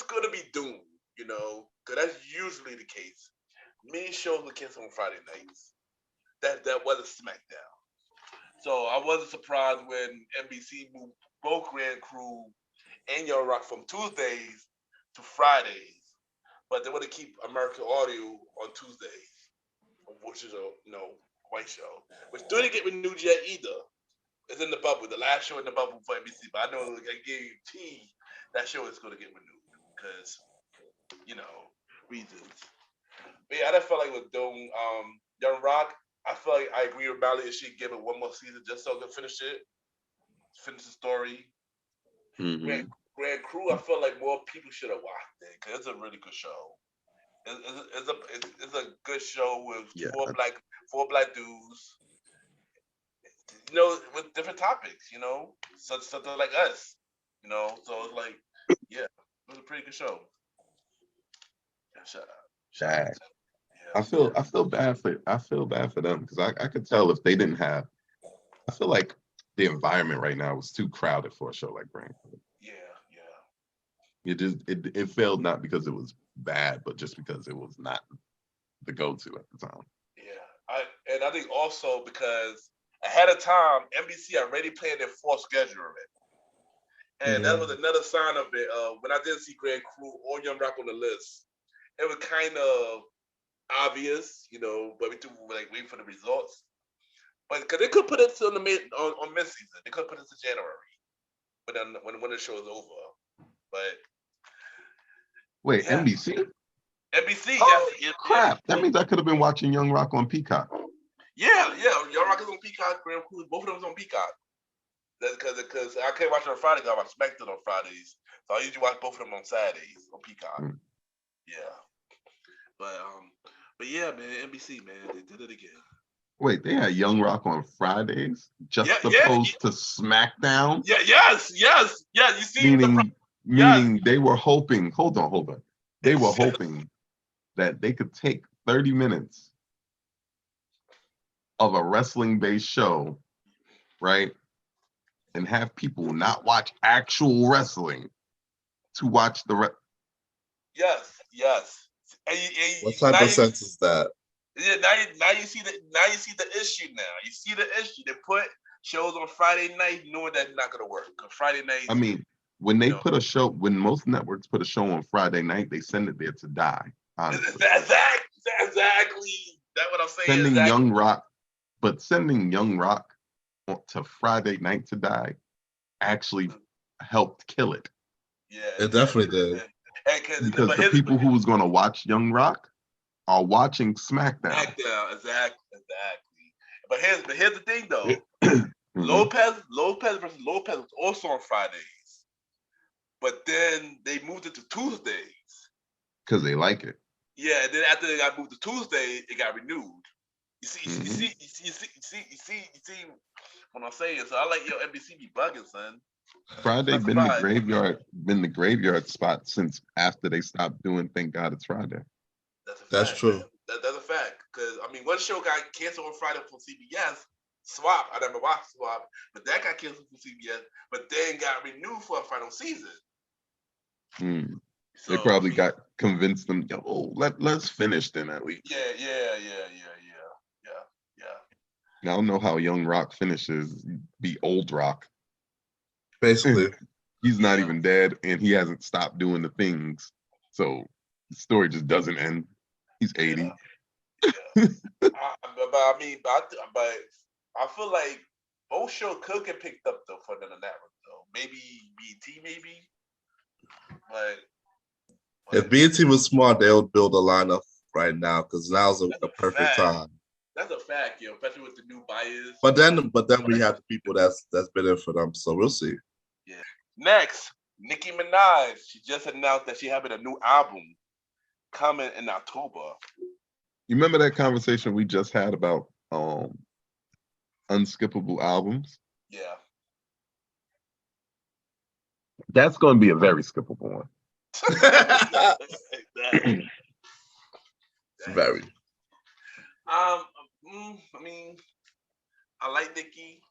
gonna be doomed. Because that's usually the case. Many shows will cancel on Friday nights. That wasn't SmackDown. So I wasn't surprised when NBC moved both Grand Crew and Young Rock from Tuesdays to Fridays, but they want to keep American Audio on Tuesdays, which is a white show, which didn't get renewed yet either. It's in the bubble, the last show in the bubble for NBC, but I know I guarantee that show is going to get renewed because reasons. But yeah, I just felt like with doing Young Rock, I feel like I agree with Mally if she give it one more season just so I can finish it. finish the story. Mm-hmm. Grand Crew, I feel like more people should have watched it because it's a really good show. It's a good show with four black dudes, with different topics, something like us, So it's like, it was a pretty good show. Shout out. I feel bad for them because I could tell if they didn't have. I feel like the environment right now was too crowded for a show like Grand Crew. It failed not because it was bad, but just because it was not the go-to at the time. I think also because ahead of time, NBC already planned their fall schedule of it. And that was another sign of it. When I didn't see Grand Crew or Young Rock on the list, it was kind of obvious, but we were waiting for the results. But because they could put it on mid-season, they could put it to January, but then when the show is over. But wait, NBC? NBC, yes. Crap, that means I could have been watching Young Rock on Peacock. Yeah, Young Rock is on Peacock. Grand Crew, both of them is on Peacock. That's because I can't watch it on Fridays. I watch SmackDown on Fridays, so I usually watch both of them on Saturdays on Peacock. Yeah, but yeah, man, NBC, man, they did it again. Wait, they had Young Rock on Fridays, just opposed to SmackDown. Yes. You see, meaning they were hoping. Hold on. They were hoping that they could take 30 minutes of a wrestling-based show, right, and have people not watch actual wrestling to watch the Yes. What type of sense is that? Yeah, now you see the issue. Now you see the issue. They put shows on Friday night, knowing that's not gonna work. Cause Friday night. I mean, when they put a show, when most networks put a show on Friday night, they send it there to die. Honestly, exactly. That's what I'm saying. Sending Young Rock to Friday night to die actually helped kill it. Yeah, it definitely did. Because the people who was gonna watch Young Rock are watching SmackDown. Exactly. But here's the thing though. Lopez versus Lopez was also on Fridays, but then they moved it to Tuesdays because they like it. Yeah, and then after they got moved to Tuesday, it got renewed. You see what I'm saying? So I like NBC be bugging, son. Friday been the graveyard spot since after they stopped doing Thank God It's Friday. That's true. That's a fact. Because I mean, one show got canceled on Friday from CBS. Swap. I never watched Swap, but that got canceled from CBS. But then got renewed for a final season. So, they probably got convinced them. Let's finish then at least. Yeah. I don't know how Young Rock finishes. Be Old Rock. Basically, he's not even dead, and he hasn't stopped doing the things. So the story just doesn't end. He's 80. But I feel like both shows could get picked up though for another network though. Maybe BT, maybe. But if BT was smart, they would build a lineup right now because now's a perfect time. That's a fact, especially with the new buyers. But then we have the people that's been in for them, so we'll see. Yeah. Next, Nicki Minaj. She just announced that she's having a new album coming in October. You remember that conversation we just had about unskippable albums? Yeah. That's going to be a very skippable one. Exactly. Very. I mean, I like Nicki.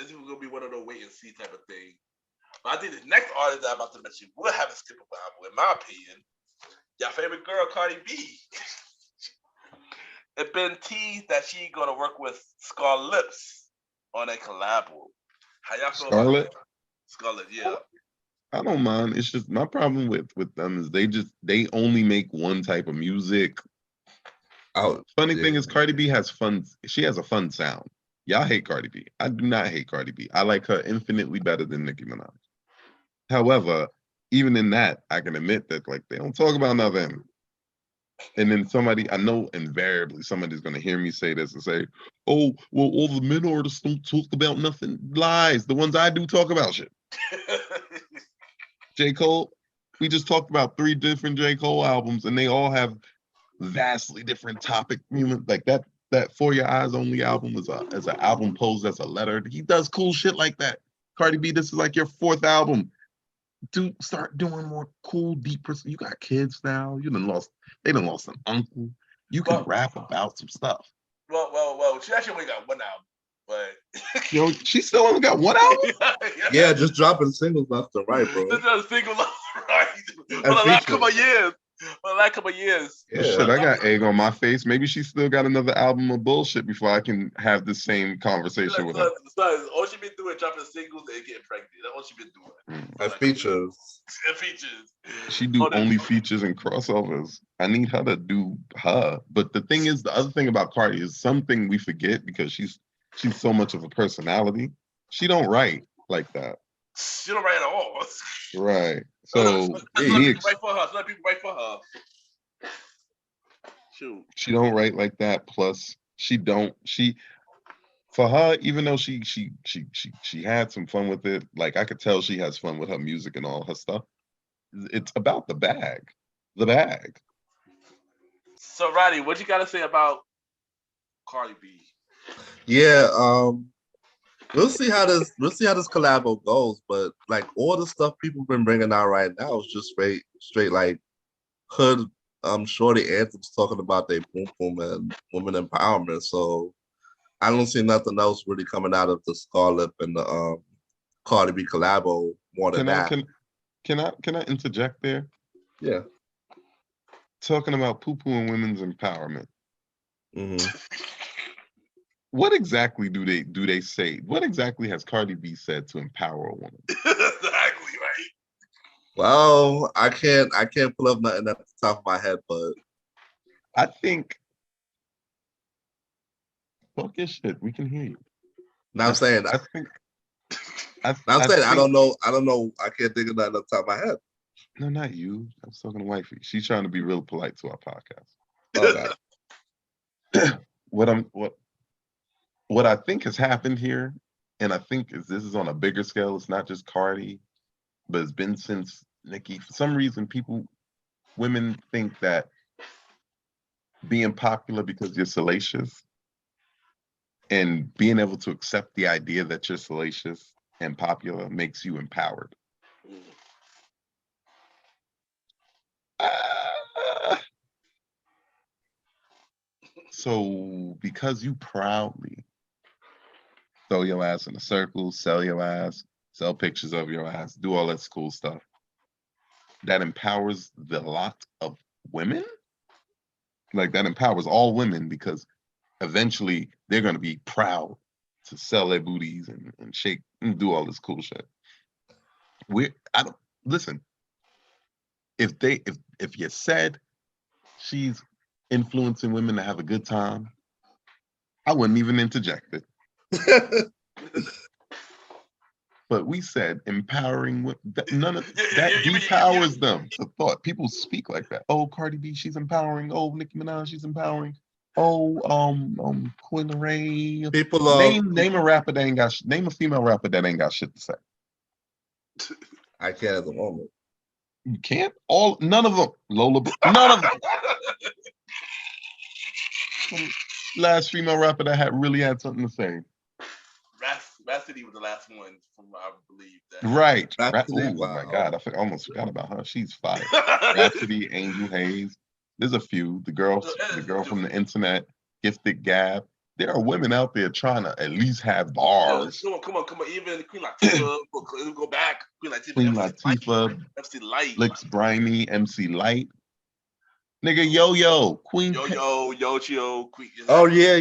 It's going to be one of those wait and see type of thing. But I think the next artist that I'm about to mention will have a skippable album, in my opinion. Your favorite girl, Cardi B. It's been teased that she's going to work with Scarlet Lips on a collab. How y'all feel about that? Scarlet, yeah. I don't mind. It's just my problem with them is they only make one type of music. Funny thing is Cardi B has fun. She has a fun sound. Y'all hate Cardi B. I do not hate Cardi B. I like her infinitely better than Nicki Minaj. However, even in that, I can admit that they don't talk about nothing. And then somebody, I know invariably somebody's going to hear me say this and say, oh, well, all the men artists don't talk about nothing. Lies. The ones I do talk about shit. J. Cole, we just talked about 3 different J. Cole albums, and they all have vastly different topic. Like that For Your Eyes Only album is an album posed as a letter. He does cool shit like that. Cardi B, this is like your 4th album. Start doing more cool, deep. You got kids now. They done lost an uncle. You can rap about some stuff. Well. She actually only got 1 album, but she still only got 1 album. Yeah, just dropping singles left and right, bro. Just dropping singles left and right. For the last couple of years. Yeah. Shit, I got egg on my face. Maybe she still got another album of bullshit before I can have the same conversation with her. All she been doing is dropping singles and getting pregnant. That's all she been doing. And features. She do only features and crossovers. I need her to do her. But the thing is, the other thing about Cardi is something we forget because she's so much of a personality. She don't write like that. She don't write at all. Right. So people write for her. Shoot. She don't write like that. Plus, for her, even though she had some fun with it, like I could tell she has fun with her music and all her stuff. It's about the bag. The bag. So Roddy, what you gotta say about Cardi B? Yeah, we'll see how this collabo goes, but like all the stuff people been bringing out right now is just straight like hood shorty anthems talking about their boom boom and women empowerment. So I don't see nothing else really coming out of the Scarlett and the Cardi B collabo more than that. Can I interject there? Yeah. Talking about poo-poo and women's empowerment. Mm-hmm. What exactly do they say? What exactly has Cardi B said to empower a woman? Exactly, right? Well, I can't pull up nothing at the top of my head, but I think fuck your shit. We can hear you. Now I'm saying I don't know. I can't think of nothing at the top of my head. No, not you. I was talking to wifey. She's trying to be real polite to our podcast. Okay. What I think has happened here, and I think this is on a bigger scale. It's not just Cardi, but it's been since Nicki. For some reason, women think that being popular because you're salacious and being able to accept the idea that you're salacious and popular makes you empowered. So because you proudly throw your ass in a circle, sell your ass, sell pictures of your ass, do all that cool stuff, that empowers the lot of women? Like that empowers all women because eventually they're going to be proud to sell their booties and shake and do all this cool shit. Listen, if you said she's influencing women to have a good time, I wouldn't even interject it. But we said empowering women. None of that depowers them. The thought people speak like that. Oh, Cardi B, she's empowering. Oh, Nicki Minaj, she's empowering. Oh, Quinn Ray. People name a rapper that ain't got. Name a female rapper that ain't got shit to say. I can't at the moment. You can't. None of them. Lola. None of them. Last female rapper that really had something to say. Rhapsody was the last one, from I believe. Right. Rhapsody, wow. Oh my God, I almost forgot about her. She's fire. Rhapsody, Angel Hayes. There's a few. The girl from the internet, Gifted Gab. There are women out there trying to at least have bars. Come on. Even Queen Latifah. Go back. Queen Latifah. MC Light. Licks Briny. MC Light. Nigga, Yo, Queen. Yo, Queen. Oh yeah.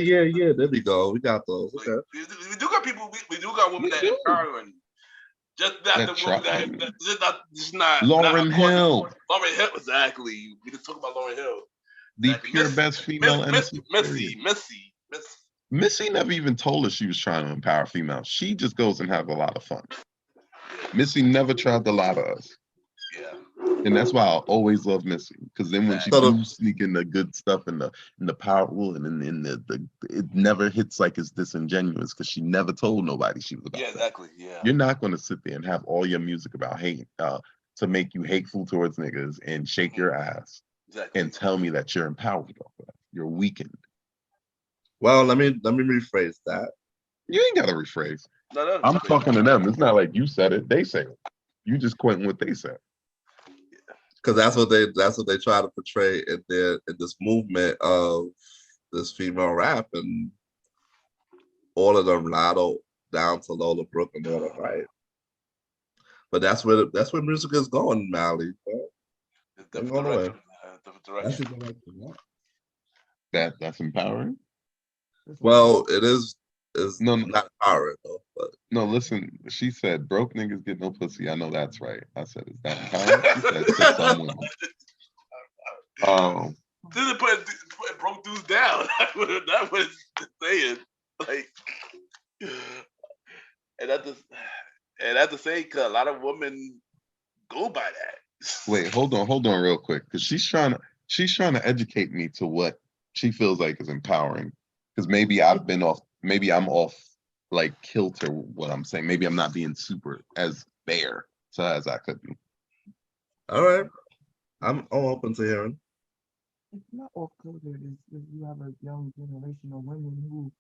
There we go. We got those. Okay. We do got people. We do got women that empowering. Just not the woman just not. Lauryn Hill. Lauryn Hill, exactly. We just talk about Lauryn Hill. The pure best female MC. Missy never even told us she was trying to empower females. She just goes and has a lot of fun. Missy never tried to lie to us. Yeah. And that's why I always love Missy, because then when she do sneak in the good stuff and the powerful and in the it never hits like it's disingenuous because she never told nobody she was about. Yeah, exactly. Yeah. You're not going to sit there and have all your music about hate to make you hateful towards niggas and shake your ass and tell me that you're empowered off of that. You're weakened. Well, let me rephrase that. You ain't gotta rephrase. No, I'm talking to them. It's not like you said it. They say it. You just quoting what they said. Because that's what they try to portray in this movement of this female rap, and all of them Lotto down to Lola Brooke and all that, right? But that's where music is going, Mally. It's different direction. That's empowering. Well, it is not empowering though. But no, listen, she said broke niggas get no pussy. I know that's right. I said, is that empowering? She said sit some women. Didn't put broke dudes down. That was saying. Like, and that's the saying, because a lot of women go by that. Wait, hold on real quick, because she's trying to educate me to what she feels like is empowering. Because maybe I'm off like kilter what I'm saying. Maybe I'm not being super as bare as I could be. All right. I'm open to hearing. It's not off kilter. It's you have a young generation of women who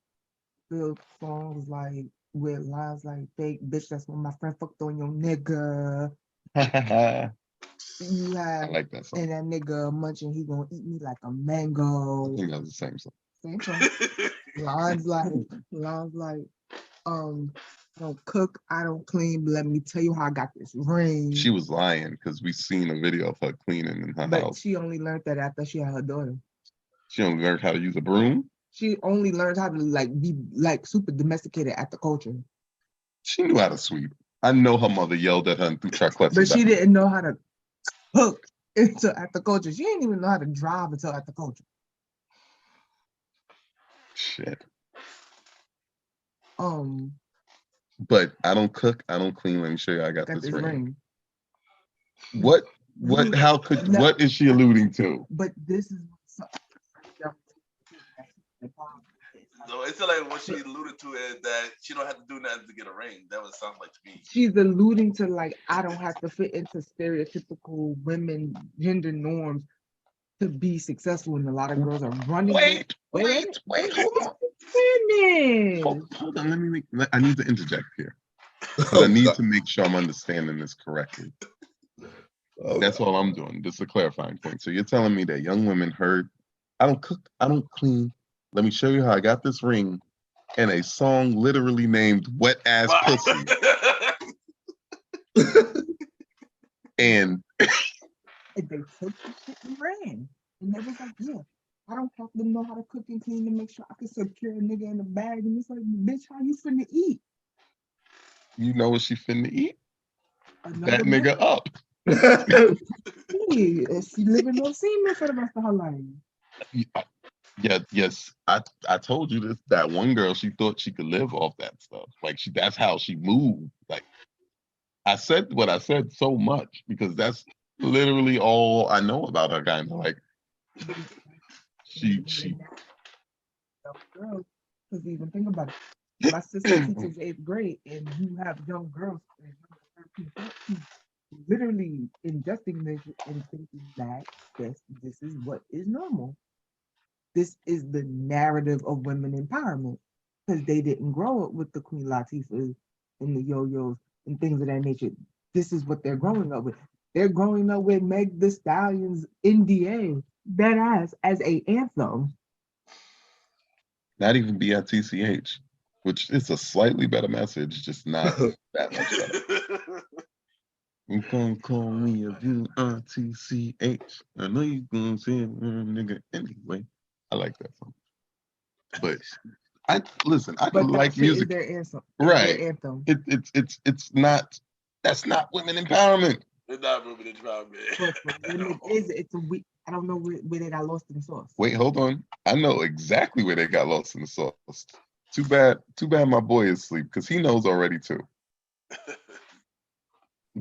build songs like with lines like "fake bitch, that's when my friend fucked on your nigga." You have, I like that song. And that nigga munching, he gonna eat me like a mango. I think that's the same song. Same song. lines like, don't cook, I don't clean, but let me tell you how I got this ring. She was lying because we seen a video of her cleaning in her house. But she only learned that after she had her daughter. She only learned how to use a broom? She only learned how to be super domesticated at the culture. She knew how to sweep. I know her mother yelled at her and threw chocolates. But she didn't know how to cook until at the culture. She didn't even know how to drive until at the culture. Shit. But I don't cook, I don't clean. Let me show you I got this ring. What is she alluding to? But this is so it's like what she alluded to is that she don't have to do nothing to get a ring. That would sound like to me. She's alluding to like, I don't have to fit into stereotypical women gender norms to be successful, and a lot of girls are running. Wait, hold on. Hold on, I need to interject here. I need to make sure I'm understanding this correctly. That's all I'm doing. This is a clarifying point. So you're telling me that young women heard, I don't cook, I don't clean. Let me show you how I got this ring, and a song literally named Wet Ass Pussy. And they took the shit and ran. And they was like, yeah, I don't have to know how to cook and clean to make sure I can secure a nigga in the bag. And it's like, bitch, how you finna eat? You know what she finna eat? Another that nigga up. Yeah, she living on semen for the rest of her life. Yeah, yes. I told you this. That one girl, she thought she could live off that stuff. Like that's how she moved. Like I said what I said so much because that's literally all I know about her. Kind of like she. Girls, because even think about it. My sister teaches 8th grade, and you have young girls, literally ingesting this and thinking that this is what is normal. This is the narrative of women empowerment, because they didn't grow up with the Queen Latifahs and the yo-yos and things of that nature. This is what they're growing up with. They're growing up with Meg Thee Stallion's NDA, that ass, as a anthem. Not even BITCH, which is a slightly better message, just not that much better. You gonna call me a BITCH. I know you gonna say it, nigga, anyway. I like that song. But I can like music. Their anthem. Right. Their anthem. It's not, that's not women empowerment. It's not women empowerment. I don't know where they got lost in the sauce. Wait, hold on. I know exactly where they got lost in the sauce. Too bad my boy is asleep because he knows already too.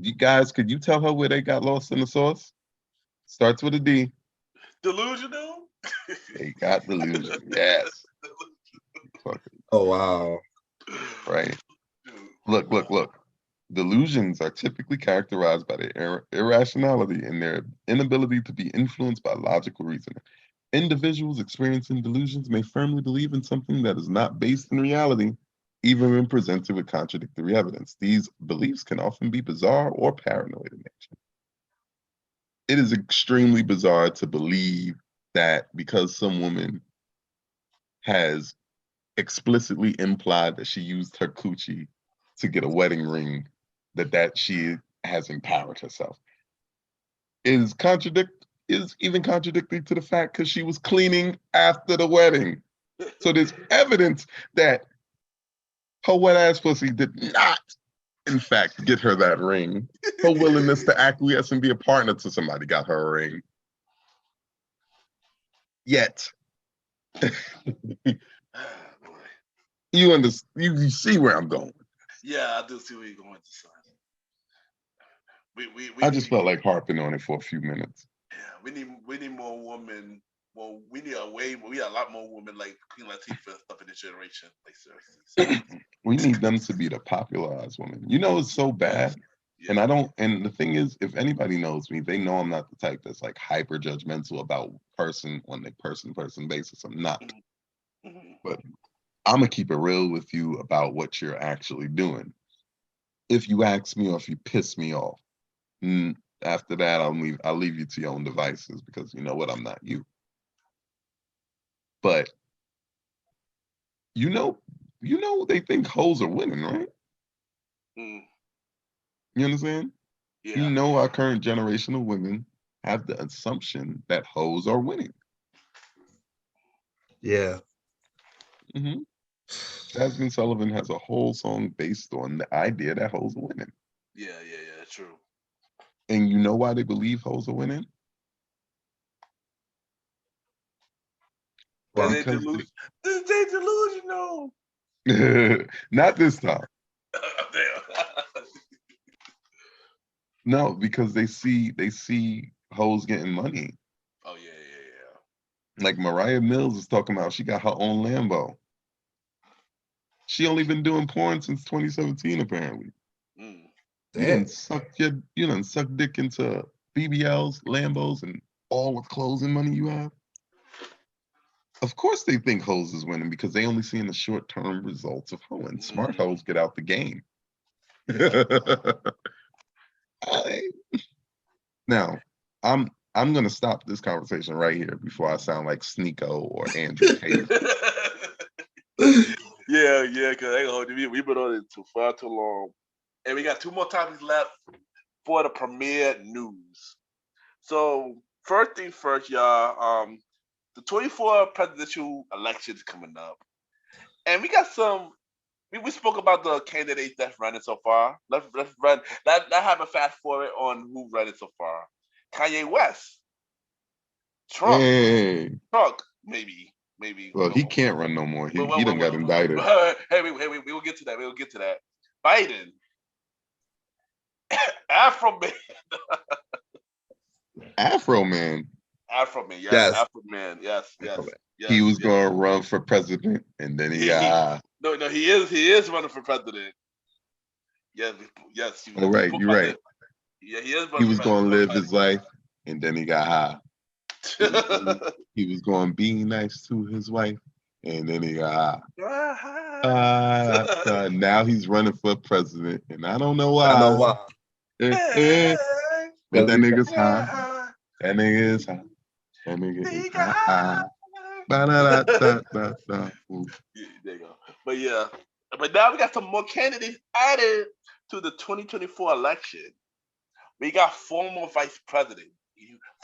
You guys, could you tell her where they got lost in the sauce? Starts with a D. Delusional? They got delusion. Yes. Oh wow. Right. Look. Delusions are typically characterized by their irrationality and their inability to be influenced by logical reasoning. Individuals experiencing delusions may firmly believe in something that is not based in reality, even when presented with contradictory evidence. These beliefs can often be bizarre or paranoid in nature. It is extremely bizarre to believe that because some woman has explicitly implied that she used her coochie to get a wedding ring, that she has empowered herself. Is even contradictory to the fact because she was cleaning after the wedding. So there's evidence that her wet ass pussy did not, in fact, get her that ring. Her willingness to acquiesce and be a partner to somebody got her a ring. Yet, you see where I'm going. Yeah, I do see where you're going to, son. I just felt like harping on it for a few minutes. Yeah, we need more women. Well, we need a lot more women like Queen Latifah stuff in this generation. Like seriously. We need them to be the popularized women. You know, it's so bad. Yeah. And the thing is, if anybody knows me, they know I'm not the type that's like hyper judgmental about person on a person basis. I'm not. Mm-hmm. But I'm gonna keep it real with you about what you're actually doing. If you ask me or if you piss me off, after that I'll leave you to your own devices because you know what, I'm not you. But you know they think hoes are winning, right? You understand? Yeah. You know our current generation of women have the assumption that hoes are winning. Yeah. Mm-hmm. Jasmine Sullivan has a whole song based on the idea that hoes are winning. Yeah, true. And you know why they believe hoes are winning? Because they delusional. Not this time. No, because they see hoes getting money. Oh yeah. Like Mariah Mills is talking about, she got her own Lambo. She only been doing porn since 2017, apparently. You done suck dick into BBLs, Lambos, and all with clothes and money you have. Of course they think hoes is winning because they only seeing the short-term results of hoeing. Smart hoes get out the game. Now, I'm gonna stop this conversation right here before I sound like Sneeko or Andrew Tate. Yeah, because I ain't gonna hold you. We've been on it too long. And we got 2 more topics left for the premiere news. So first thing first, y'all, the 2024 presidential election is coming up. And we got some, we spoke about the candidates that's running so far. Let's run, let's have a fast forward on who's running so far. Kanye West. Trump, maybe. Well, he can't run no more. He done got indicted. Hey, we will get to that. We'll get to that. Biden. Afro Man. Afro Man. Yes. Afro Man. Yes. He was going to run for president, and then he got. No, he is running for president. Yes. Oh, right, you're right. Yeah, he is. He was going to live his life, and then he got high. He was going to be nice to his wife, and then he got high. Now he's running for president, and I don't know why. But that nigga's high. That nigga is high. That nigga is high. There you go. But now we got some more candidates added to the 2024 election. We got former vice president,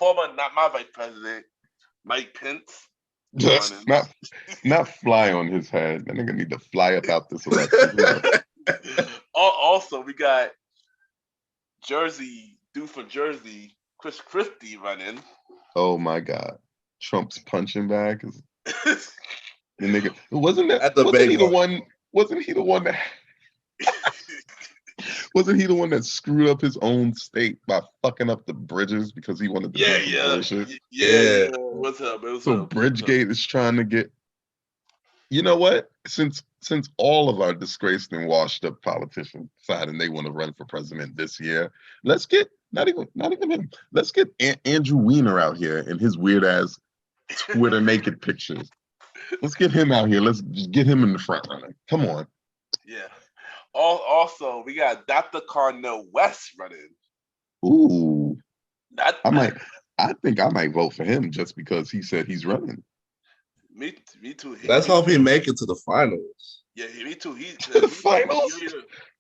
not my vice president, Mike Pence. Not fly on his head. That nigga need to fly up out this election. Also, we got dude from Jersey, Chris Christie running. Oh my God. Trump's punching bag is the nigga. Wasn't he the one that Wasn't he the one that screwed up his own state by fucking up the bridges because he wanted to do some bullshit? Yeah. What's up? So Bridgegate is trying to get. You know what? Since all of our disgraced and washed up politicians deciding they want to run for president this year, let's get not even him. Let's get Andrew Weiner out here and his weird ass Twitter naked pictures. Let's get him out here. Let's just get him in the front running. Come on. Yeah. Also, we got Dr. Carnell West running. Ooh. I think I might vote for him just because he said he's running. Me too. Let's hope he make it to the finals. Yeah, me too. He's the finals.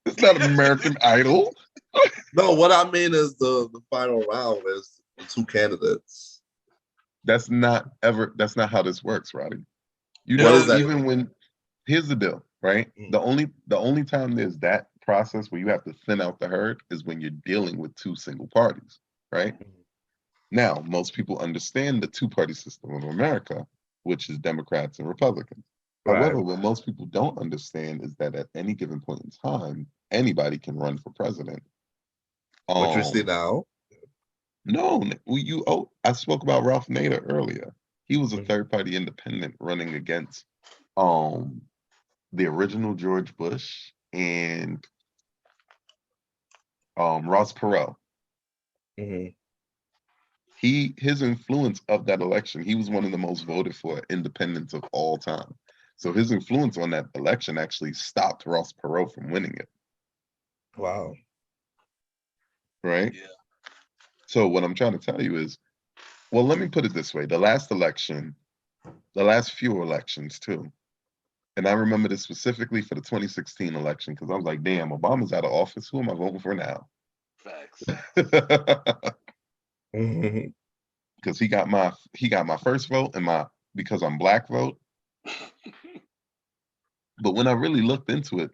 It's not American Idol. No, what I mean is the final round is the two candidates. That's not how this works, Roddy. You What know, is that? even when here's the deal, right? The only time there's that process where you have to thin out the herd is when you're dealing with two single parties, right? Now, most people understand the two-party system of America, which is Democrats and Republicans. Right. However, what most people don't understand is that at any given point in time, anybody can run for president. What you see now? No, I spoke about Ralph Nader earlier. He was a third-party independent running against the original George Bush and Ross Perot. Mm-hmm. His influence of that election, he was one of the most voted for independents of all time. So his influence on that election actually stopped Ross Perot from winning it. Wow. Right? Yeah. So what I'm trying to tell you is, well, let me put it this way. The last few elections too. And I remember this specifically for the 2016 election because I was like, damn, Obama's out of office. Who am I voting for now? Facts. Because he got my first vote and because I'm black vote. But when I really looked into it,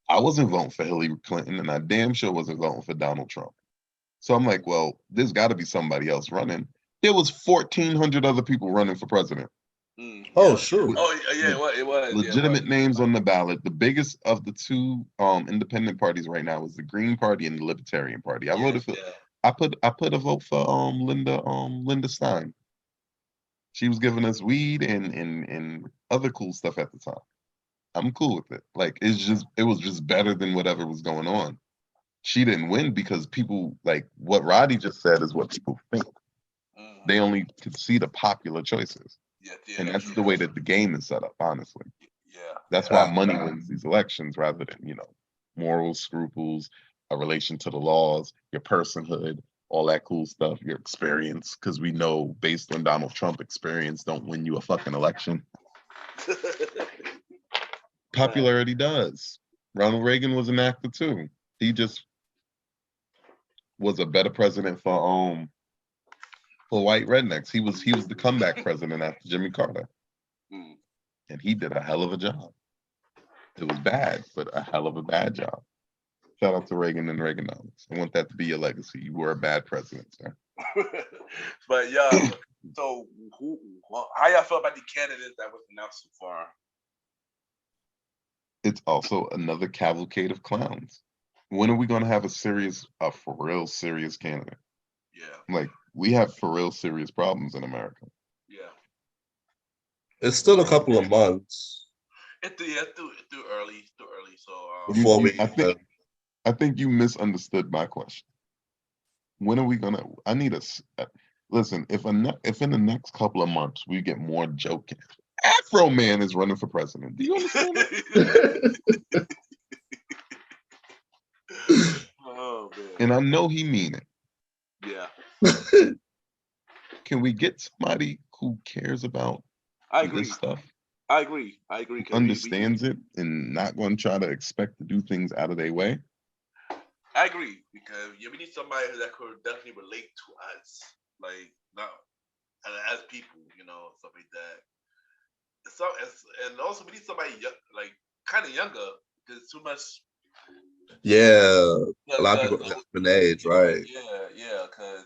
I wasn't voting for Hillary Clinton and I damn sure wasn't voting for Donald Trump. So I'm like, well, there's got to be somebody else running. There was 1,400 other people running for president. Oh, sure. Oh, yeah, it was. Legitimate names on the ballot. The biggest of the two independent parties right now is the Green Party and the Libertarian Party. I voted for. I put a vote for Linda Stein. She was giving us weed and other cool stuff at the time. I'm cool with it. Like it was just better than whatever was going on. She didn't win because people, like what Roddy just said, is what people think. They only could see the popular choices. And that's the way that the game is set up, honestly. Yeah. That's why money wins these elections rather than, morals, scruples, a relation to the laws, your personhood, all that cool stuff, your experience. Because we know based on Donald Trump, experience don't win you a fucking election. Popularity does. Ronald Reagan was an actor too. He just was a better president for white rednecks. He was the comeback president after Jimmy Carter. And he did a hell of a job. It was bad, but a hell of a bad job. Shout out to Reagan and Reaganomics. I want that to be your legacy. You were a bad president, sir. But yeah, so how y'all feel about the candidates that was announced so far? It's also another cavalcade of clowns. When are we going to have a for real serious candidate? Yeah. Like, we have for real serious problems in America. Yeah. It's still a couple of months. It's too early. So before I think you misunderstood my question. When are we gonna? I need listen. If in the next couple of months we get more joking, Afro Man is running for president. Do you understand that? Oh man. And I know he mean it. Yeah. Can we get somebody who cares about this stuff? I agree. Understands it and not going to try to expect to do things out of their way. I agree because we need somebody that could definitely relate to us, like not as people, stuff like that. So and also we need somebody like kind of younger because too much. Yeah, a lot of people in age, right? Yeah, because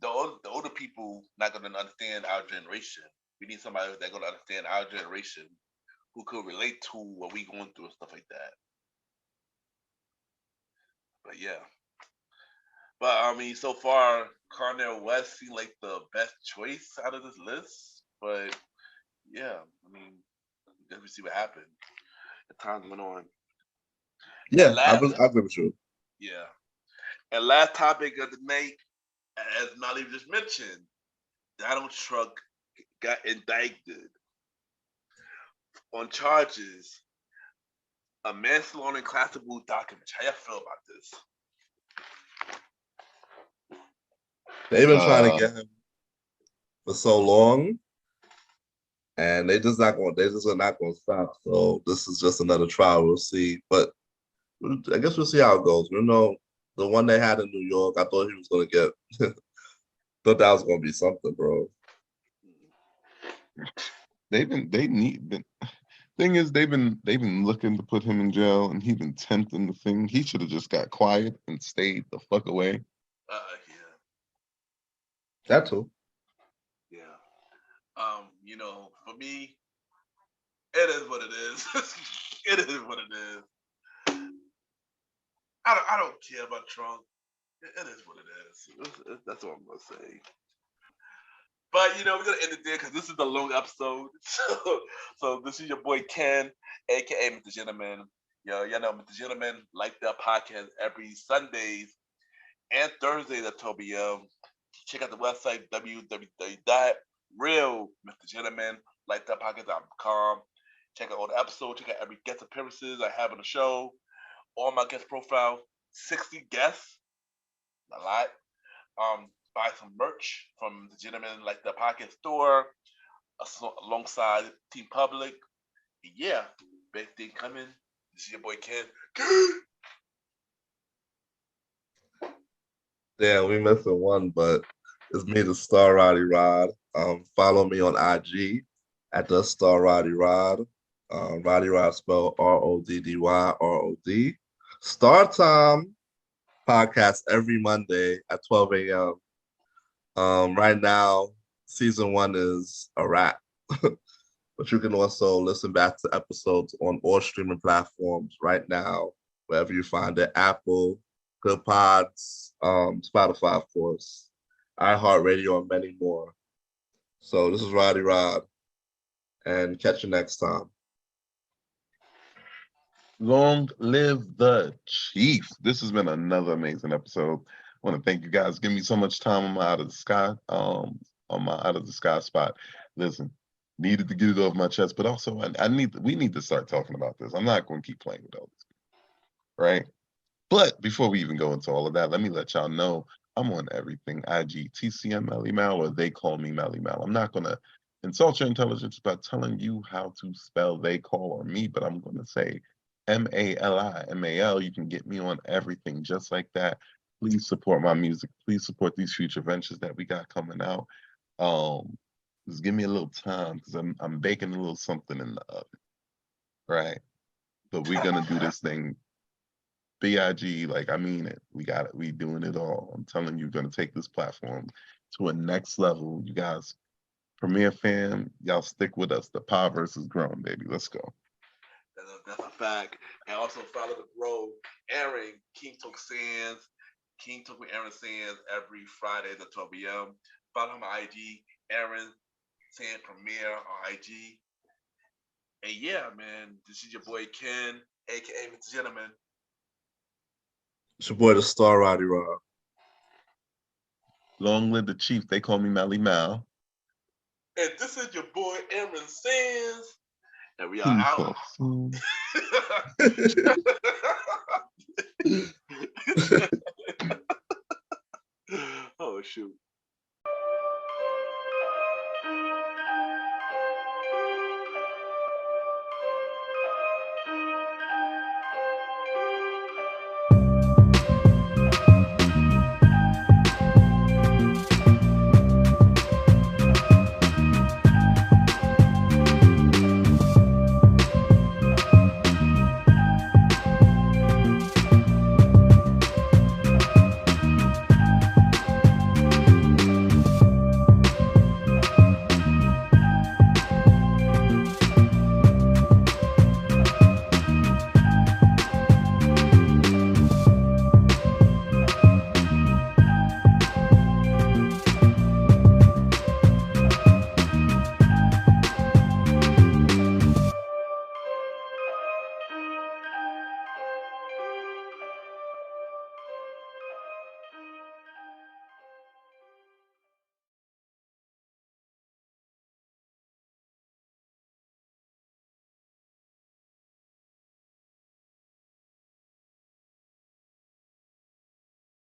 the older people not gonna understand our generation. We need somebody that's gonna understand our generation who could relate to what we going through and stuff like that. But yeah. But I mean, so far, Cornell West seemed like the best choice out of this list. But yeah, I mean, let me see what happened. The time went on. Yeah, I agree with you. Yeah. And last topic of the night, as Mali just mentioned, Donald Trump got indicted on charges of manslaughter and classifiable documents. How y'all feel about this? They've been trying to get him for so long, and they just are not going to stop. So this is just another trial. We'll see, but I guess we'll see how it goes. You know, the one they had in New York, I thought he was going to get. Thought that was going to be something, bro. Thing is, they've been looking to put him in jail, and he's been tempting the thing. He should have just got quiet and stayed the fuck away. Yeah. That too. Yeah. You know, for me, it is what it is. It is what it is. I don't care about Trump. It is what it is. That's what I'm gonna say. But you know, we're gonna end it there because this is the long episode. So this is your boy Ken, aka Mr. Gentleman. Y'all know Mr. Gentleman like that podcast every Sundays and Thursdays at 12 p.m. Check out the website www.realmrgentlemanlikethatpodcast.com. Check out all the episodes. Check out every guest appearances I have on the show. All my guest profile, 60 guests, a lot. Buy some merch from the Gentleman Like the Podcast store alongside Team Public. Yeah, big thing coming. This is your boy Ken. Yeah, we missing one, but it's me, the Star Roddy Rod. Follow me on IG at the Star Roddy Rod. Roddy Rod spelled RODDYROD. Star Time podcast every Monday at 12 a.m. Right now, season 1 is a wrap. But you can also listen back to episodes on all streaming platforms right now, wherever you find it. Apple, Good Pods, Spotify, of course, iHeartRadio, and many more. So this is Roddy Rod, and catch you next time. Long live the chief. This has been another amazing episode. I want to thank you guys. Give me so much time on my out of the sky, on my out of the sky spot. Listen, needed to get it off my chest, but also we need to start talking about this. I'm not going to keep playing with all this, right? But before we even go into all of that, let me let y'all know I'm on everything. IG, TCM Malimal, or they call me Malimal. I'm not going to insult your intelligence by telling you how to spell they call or me, but I'm going to say MALIMAL. You can get me on everything just like that. Please support my music. Please support these future ventures that we got coming out. Just give me a little time because I'm baking a little something in the oven, right? But we're gonna do this thing. BIG, like I mean it. We got it. We doing it all. I'm telling you, gonna take this platform to a next level. You guys, Premier fam, y'all stick with us. The Powerverse is growing, baby. Let's go. That's a fact. And also follow the bro, Aaron, King Talk Sands, King Talk with Aaron Sands every Friday at 12 p.m. Follow him on IG, Aaron Sands Premier on IG. And yeah, man, this is your boy Ken, aka Mr. Gentleman. It's your boy, the Star Roddy Rod. Long live the chief. They call me Malimal. And this is your boy Aaron Sands. And we are out. Oh, shoot.